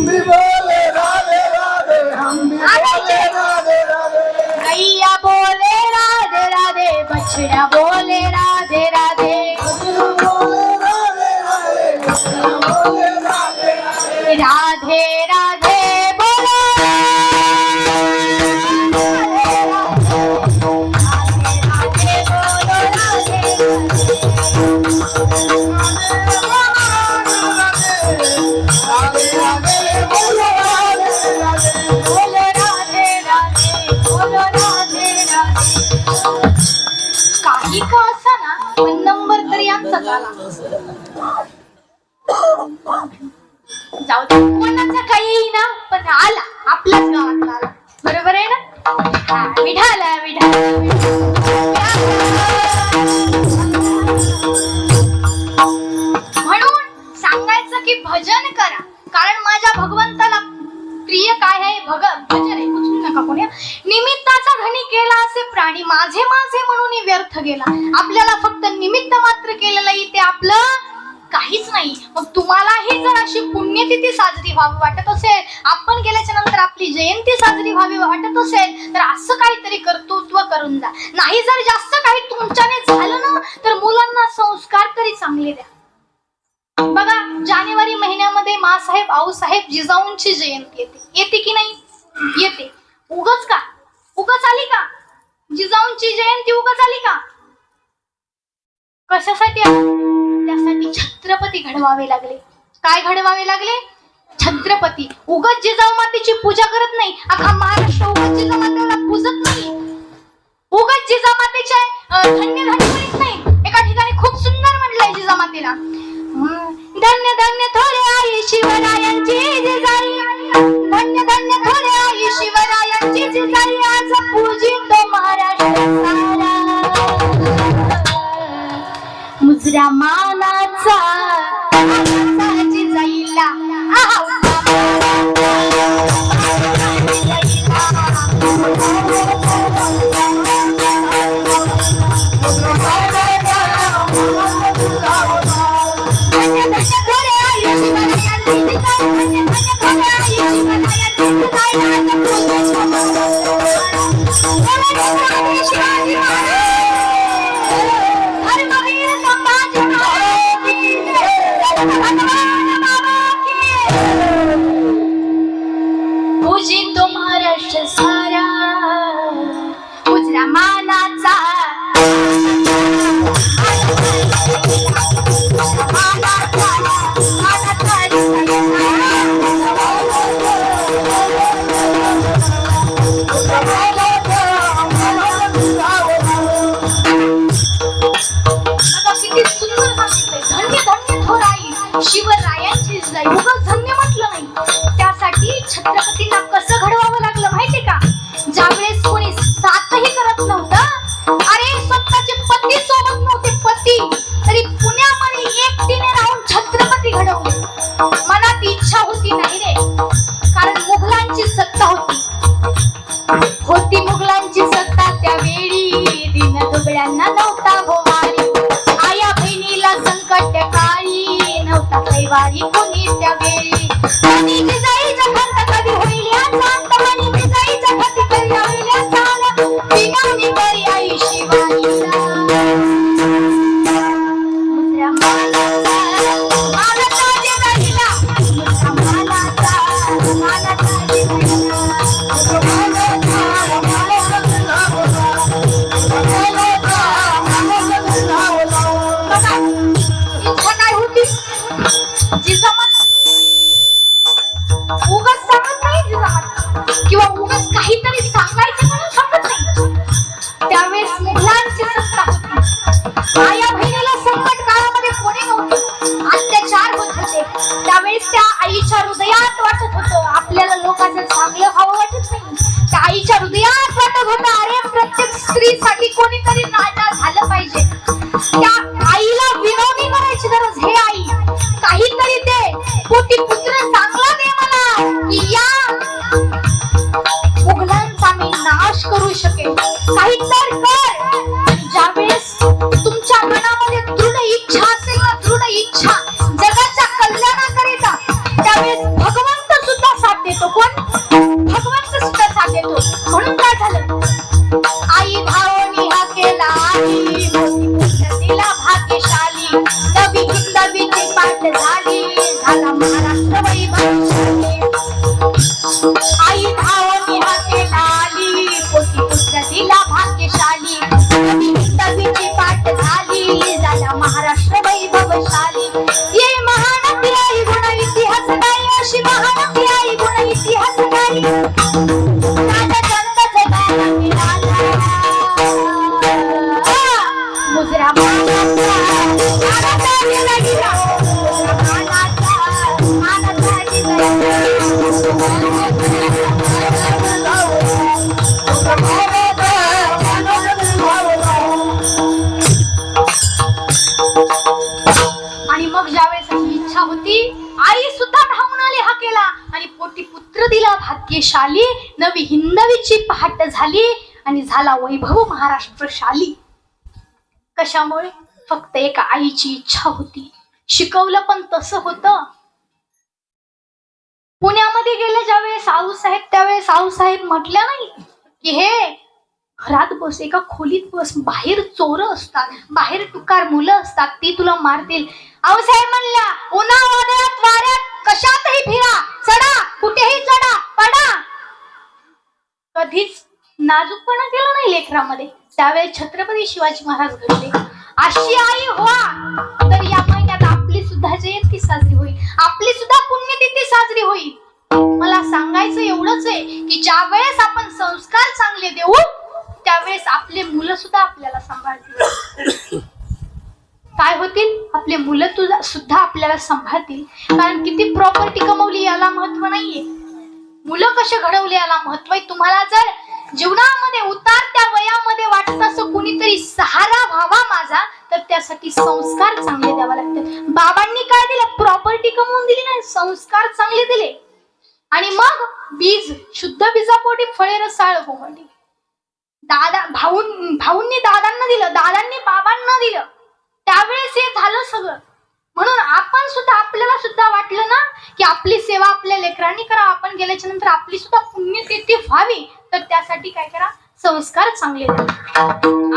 Speaker 2: भी बोले राधे राधे, हम भी बोले राधे राधे।
Speaker 1: गैया बोले राधे राधे, बछड़ा बोले राधे राधे। राधे राधे बोलो, राधे बोलो, बोलो राधे राधे, बोलो राधे राधे। काही का असा ना, पण नंबर तरी आमचाच आला. जाऊ दे, कोणाचा काही येईना, पण आला आपल्याच गावातला आला. बरोबर आहे ना? हा, विठाला विठाला. म्हणून सांगायचं की भजन करा, कारण माझ्या भगवंताला प्रिय काय आहे? भजन आहे. उचलू नका कोणी. निमित्ताचा धनी केला असे प्राणी, माझे माझे म्हणून व्यर्थ गेला. आपल्याला फक्त निमित्त मात्र केलेलं ते आपलं काहीच नाही. मग तुम्हालाही जर अशी पुण्यतिथी साजरी व्हावी वाटत असेल, आपण गेल्याच्या नंतर आपली जयंती साजरी व्हावी वाटत असेल, तर असं काहीतरी कर्तृत्व करून जा. नाही जर जास्त काही तुमच्याने झालं ना, तर मुलांना संस्कार तरी चांगले द्या. बघा, जानेवारी महिन्यामध्ये मासाहेब आऊसाहेब जिजाऊंची जयंती येते की नाही? येते. उगाच का? उगाच आली का? जिजाऊंची जयंती उगाच आली का? कशासाठी आली? त्यासाठी छत्रपती घडवावे लागले. काय घडवावे लागले? छत्रपती. उगाच जिजाऊ मातेची पूजा करत नाही. अख्खा महाराष्ट्र उगाच जिजाऊ मातेला पूजत नाही. उगाच जिजाऊ मातेचे धन्य धन्य म्हणत नाही. एका ठिकाणी खूप सुंदर म्हटलंय जिजाऊ मातेला, धन्य धन्य थोरे आई शिवरायांची जिजाई, धन्य धन्य थोरे आई शिवरायांची जिजाई, आज पूजितो महाराष्ट्र सारा. मुजरा मानाचा जिजाईला, पूजितो महाराष्ट्र सारा. मुजरा मानाचा किती सुंदर सांगितलंय. धन्य धन्य थोराई शिवरायांची जिजाई. उगाच धन्य म्हटलं नाही. त्यासाठी छत्रपतींना कसं घडवावं लागलं माहितीये का? ज्यावेळेस कोणी साथही करत नव्हतं, अरे स्वतःचे पती सोबत नव्हते पती, तरी पुण्यामध्ये एकटीने राहून छत्रपती घडवले. मनात इच्छा होती नाही रे, कारण मुघलांची सत्ता होती मुघलांची सत्ता. त्यावेळी दिन दुबळ्यांना नव्हता भोवारी, आया बहिणीला संकट काळी नव्हता कैवारी कोणी त्यावेळी. कधी जिजाईच्या खंत कधी होईल याचा अंत, आणि जिजाईच्या खंत कधी होईल याचा अंत. बिगावणी करी आई शिवानीला. मुद्रा मानाचा मानाचा जिजाईला, मुद्रा मानाचा मानाचा जिजाईला. इच्छा काय होती? जिजामाता उगाच सांगत नाही, जिजामाता किंवा उगाच काहीतरी सांगायचं म्हणून सांगत नाही. त्यावेळेस मुघलांची सत्ता होती. आया बहिणीला संकट काळामध्ये कोणी नव्हते, अत्याचार होत होते. त्यावेळेस त्या आईच्या हृदयात वाटत होतं, आपल्याला लोकांचं चांगलं व्हावं वाटत नाही. त्या आईच्या हृदयात वाटत होतं, अरे प्रत्येक स्त्रीसाठी कोणीतरी राजा झालं पाहिजे. त्या आईला विनवणी करायची गरज, हे आई काहीतरी दे, पोटी पुत्र चांगला दे मला, की या मुघलांचा मी नाश करू शकेल. काहीतरी कर. ज्यावेळेस आणि मग ज्यावेळेस अशी इच्छा होती, आई सुद्धा धावून आली हाकेला आणि पोटी पुत्र दिला भाग्यशाली. नवी हिंदवीची पहाट झाली आणि झाला वैभव महाराष्ट्रशाली. कशामुळे? फक्त एका आईची इच्छा होती. शिकवलं पण तसं होतं. पुण्यामध्ये गेले ज्यावेळेस आऊसाहेब, त्यावेळेस आऊसाहेब म्हटल्या नाही की हे घरात बस, एका खोलीत बस, बाहेर चोर असतात, बाहेर टुकार मुलं असतात, ती तुला मारतील. आऊसाहेब म्हणल्या, उन्हाळ्यात वाऱ्यात कशातही फिरा, चढा, कुठेही चढा, पडा. कधीच नाजूकपणा केला नाही लेकरामध्ये. त्यावेळेस छत्रपती शिवाजी महाराज घडले. अशी आई व्हा तर या महिन्यात आपली सुद्धा जयंती साजरी होईल, आपली सुद्धा पुण्यतिथी साजरी होईल. मला सांगायचं एवढंच आहे की ज्या वेळेस आपण संस्कार चांगले देऊ त्यावेळेस आपले मुलं सुद्धा आपल्याला सांभाळतील. काय होतील? आपले मुलं सुद्धा आपल्याला सांभाळतील. कारण किती प्रॉपर्टी कमवली याला महत्व नाहीये, मुलं कसे घडवले याला महत्व आहे. तुम्हाला जर जीवनामध्ये उतारत्या वयामध्ये वाटत असं कुणीतरी सहारा व्हावा माझा, तर त्यासाठी संस्कार चांगले द्यावा लागतात. बाबांनी काय दिलं? प्रॉपर्टी कमवून दिली नाही, संस्कार चांगले दिले. आणि मग बीज, शुद्ध बीजापोटी फळे रसाळ कोमटी. भाऊंनी दादांना दिलं, दादांनी बाबांना दिलं, त्यावेळेस हे झालं सगळं. म्हणून आपण सुद्धा, आपल्याला सुद्धा वाटलं ना की आपली सेवा आपल्या लेकरांनी करा, आपण गेल्याच्या नंतर आपली सुद्धा पुण्यतिथी व्हावी, तर त्यासाठी काय करा? संस्कार चांगले द्या.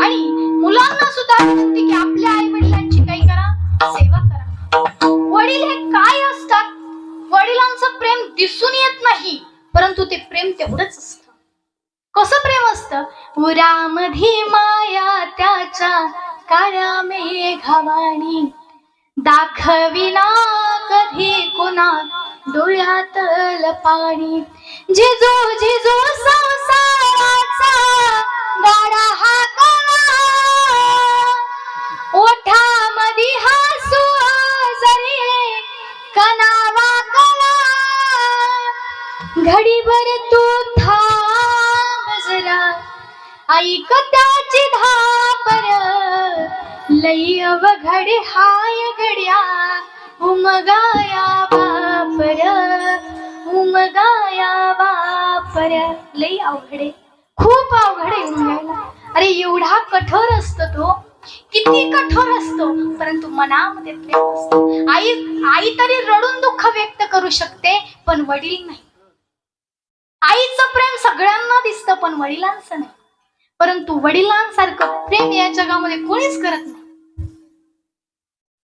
Speaker 1: आणि मुलांना सुद्धा विनंती की आपल्या आई वडिलांची काय करा? सेवा करा. वडील हे काय असतात? वडिलांचं प्रेम दिसून येत नाही, परंतु ते प्रेम तेवढंच असतं. कसं प्रेम असतं? उरामध्ये माया त्याच्या काळ्या मेघावाणी, दाखविना कधी कुणा डोळ्यातल पाणी. जिजो जिजो संसाराचा गाडा हा कळा, ओठामध्ये हसू जरी कणावा कळा. घडीभर तू थांब जरा, ऐक त्याची धापर, लई अवघड हाय घड्या, उमगाया बापर, उमगाया बापर. लई अवघडे, खूप अवघडे उमगायला. अरे एवढा कठोर असतो तो, किती कठोर असतो, परंतु मनामध्ये प्रेम असतं. आई तरी रडून दुःख व्यक्त करू शकते, पण वडील नाही. आईचं प्रेम सगळ्यांना दिसतं, पण वडिलांचं नाही. परंतु वडिलांसारखं प्रेम या जगामध्ये कोणीच करत नाही.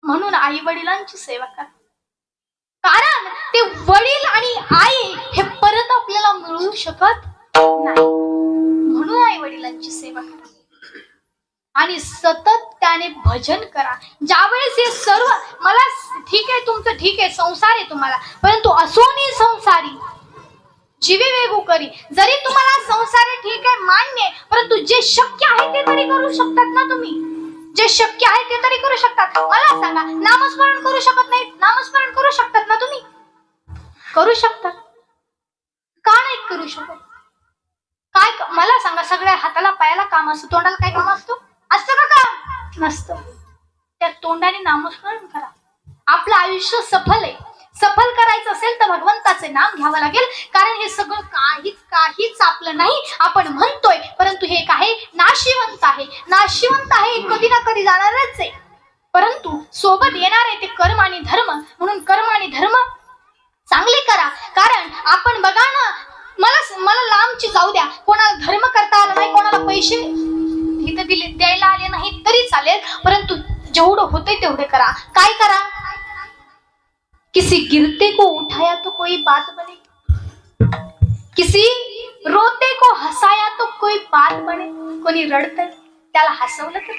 Speaker 1: म्हणून आई वडिलांची सेवा करा, कारण ते वडील आणि आई हे परत आपल्याला मिळू शकत नाही. म्हणून आई वडिलांची सेवा करा आणि सतत त्याने भजन करा. ज्यावेळेस हे सर्व, मला ठीक आहे, तुमचं ठीक आहे, संसार आहे तुम्हाला, परंतु असोनी संसारी जीवे वेगू करी. जरी तुम्हाला संसार आहे ठीक आहे, मान्य आहे, परंतु जे शक्य आहे ते तरी करू शकतात ना तुम्ही. जे शक्य आहे ते तरी करू शकतात. मला सांगा, नामस्मरण करू शकत नाही? नामस्मरण करू शकतात ना तुम्ही? करू शकतात. का नाही करू शकत? काय मला सांगा, सगळ्या हाताला पायाला काम असतं, तोंडाला काय काम असतो? असतं का काम? नसतं. त्या तोंडाने नामस्मरण करा. आपलं आयुष्य सफल आहे. सफल करायचं असेल तर भगवंताचे नाम घ्यावं लागेल, कारण हे सगळं काहीच आपलं नाही. आपण म्हणतोय, परंतु हे काय? नाशिवंत आहे. नाशिवंत आहे, कधी ना कधी जाणारच आहे, परंतु सोबत येणार आहे ते कर्म आणि धर्म. म्हणून कर्म आणि धर्म चांगले करा. कारण आपण बघा ना, मला लांबची जाऊ द्या, कोणाला धर्म करता आला नाही, कोणाला पैसे इथं द्यायला आले नाही तरी चालेल, परंतु जेवढं होतंय तेवढे करा. काय करा? किसी गिरते को उठाया तो कोई बात बने, किसी रोते को हसाया तो कोई बात बने. कोणी रडतंय त्याला हसवलं तर,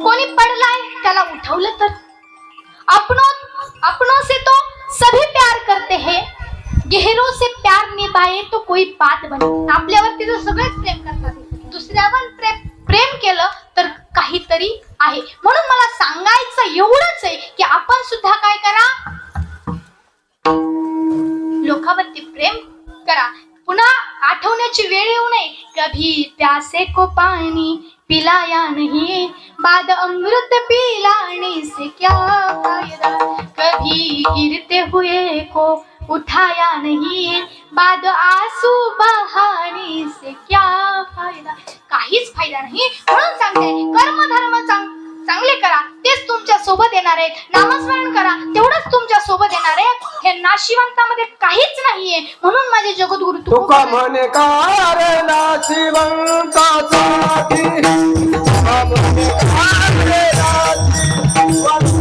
Speaker 1: कोणी पडलाय त्याला उठवलं तर. अपनों से तो सभी प्यार करते हैं, गहरों से प्यार निभाए तो कोई बात बने. आपल्यावरती जर सगळेच प्रेम करतात, दुसऱ्यावर प्रेम केलं तर काहीतरी आहे. म्हणून मला सांगायचं एवढंच आहे की आपण सुद्धा काय करा, लोकांवरती प्रेम करा. पुन्हा आठवण्याची वेळ येऊ नये. कभी प्यासे को पानी पिलाया नहीं, बाद अमृत पिलाने से क्या फायदा, कभी गिरते हुए को उठाया नहीं, बाद आंसू बहाने से क्या फायदा. काहीच फायदा नाही. म्हणून सांगते कर्म धर्म चांगले करा, तेच तुमच्या सोबत येणार आहेत. नामस्मरण करा, तेवढंच तुमच्या सोबत येणार आहे. हे नाशिवंतामध्ये काहीच नाहीये. म्हणून माझे जगद्गुरु
Speaker 2: तुका म्हणे कार नाशिवंतासाठी, तुका म्हणे कार नाशिवंतासाठी,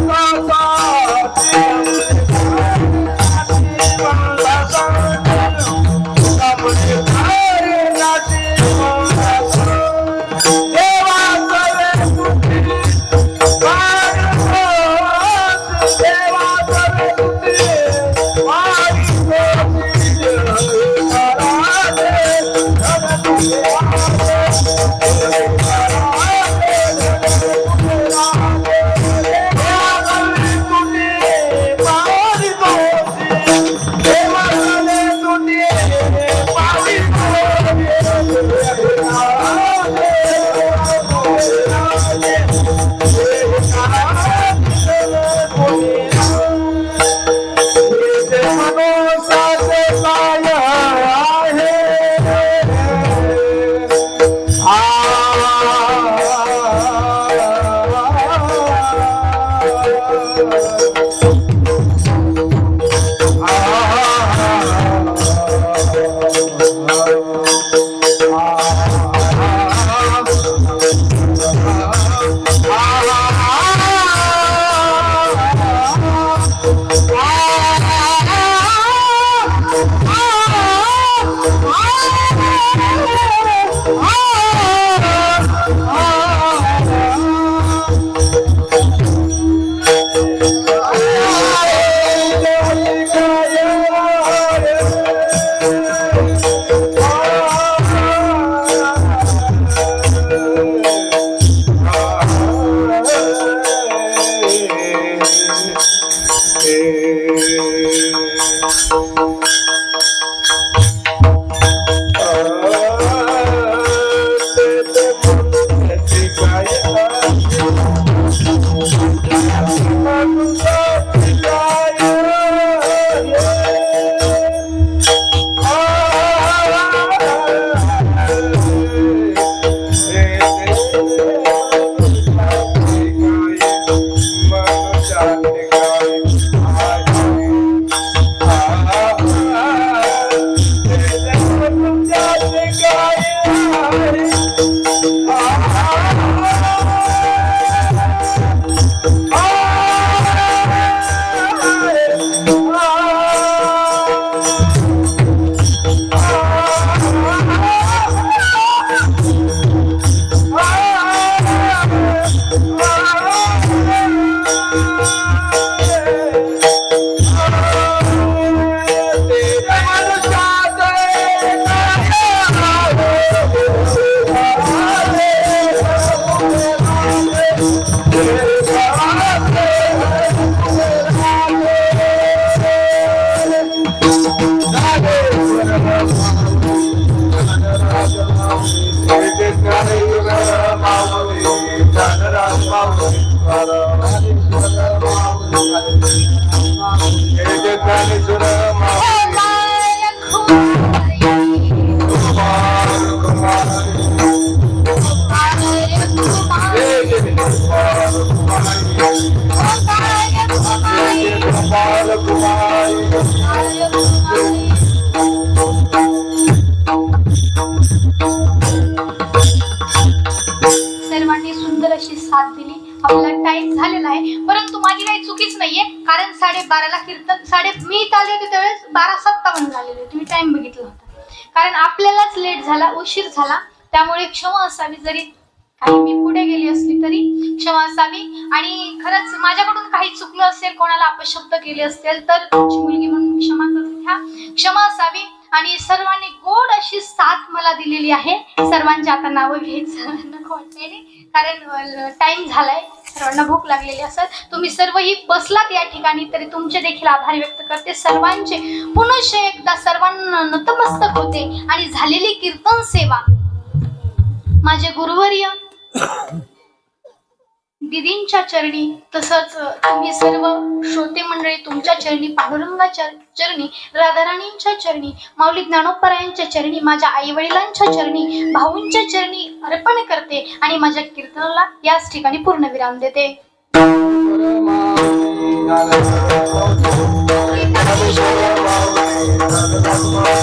Speaker 1: सर्वांनी सुंदर अशी साथ दिली. आपला टाइम झालेला आहे, परंतु माझी काही चुकीच नाहीये. कारण 12:30ला कीर्तन मी इथं आले होते त्यावेळेस 12:57 झालेले. तुम्ही टाइम बघितला होता. कारण आपल्यालाच लेट झाला, उशीर झाला. त्यामुळे क्षमा असावी. जरी काही मी पुढे गेली असली तरी क्षमा असावी. आणि खरंच माझ्याकडून काही चुकलं असेल, कोणाला अपशब्द केले असतील तर तुमची मुलगी म्हणून क्षमा करून घ्या. क्षमा असावी. आणि सर्वांनी गोड अशी साथ मला दिलेली आहे. सर्वांची आता नावं घ्यायचं नको वाटते. कारण टाइम झालाय, सर्वांना भूक लागलेली असत. तुम्ही सर्वही बसलात या ठिकाणी, तरी तुमचे देखील आभार व्यक्त करते. सर्वांचे पुनश्च एकदा सर्वांना नतमस्तक होते. आणि झालेली कीर्तन सेवा माझे गुरुवर्य दिदींच्या चरणी, तसंच तुम्ही सर्व श्रोते मंडळी तुमच्या चरणी, पांडुरंगाच्या चरणी, राधाराणींच्या चरणी, माऊली ज्ञानोपरायांच्या चरणी, माझ्या आई वडिलांच्या चरणी, भाऊंच्या चरणी अर्पण करते. आणि माझ्या कीर्तनाला याच ठिकाणी पूर्णविराम देते.
Speaker 2: परमात्मा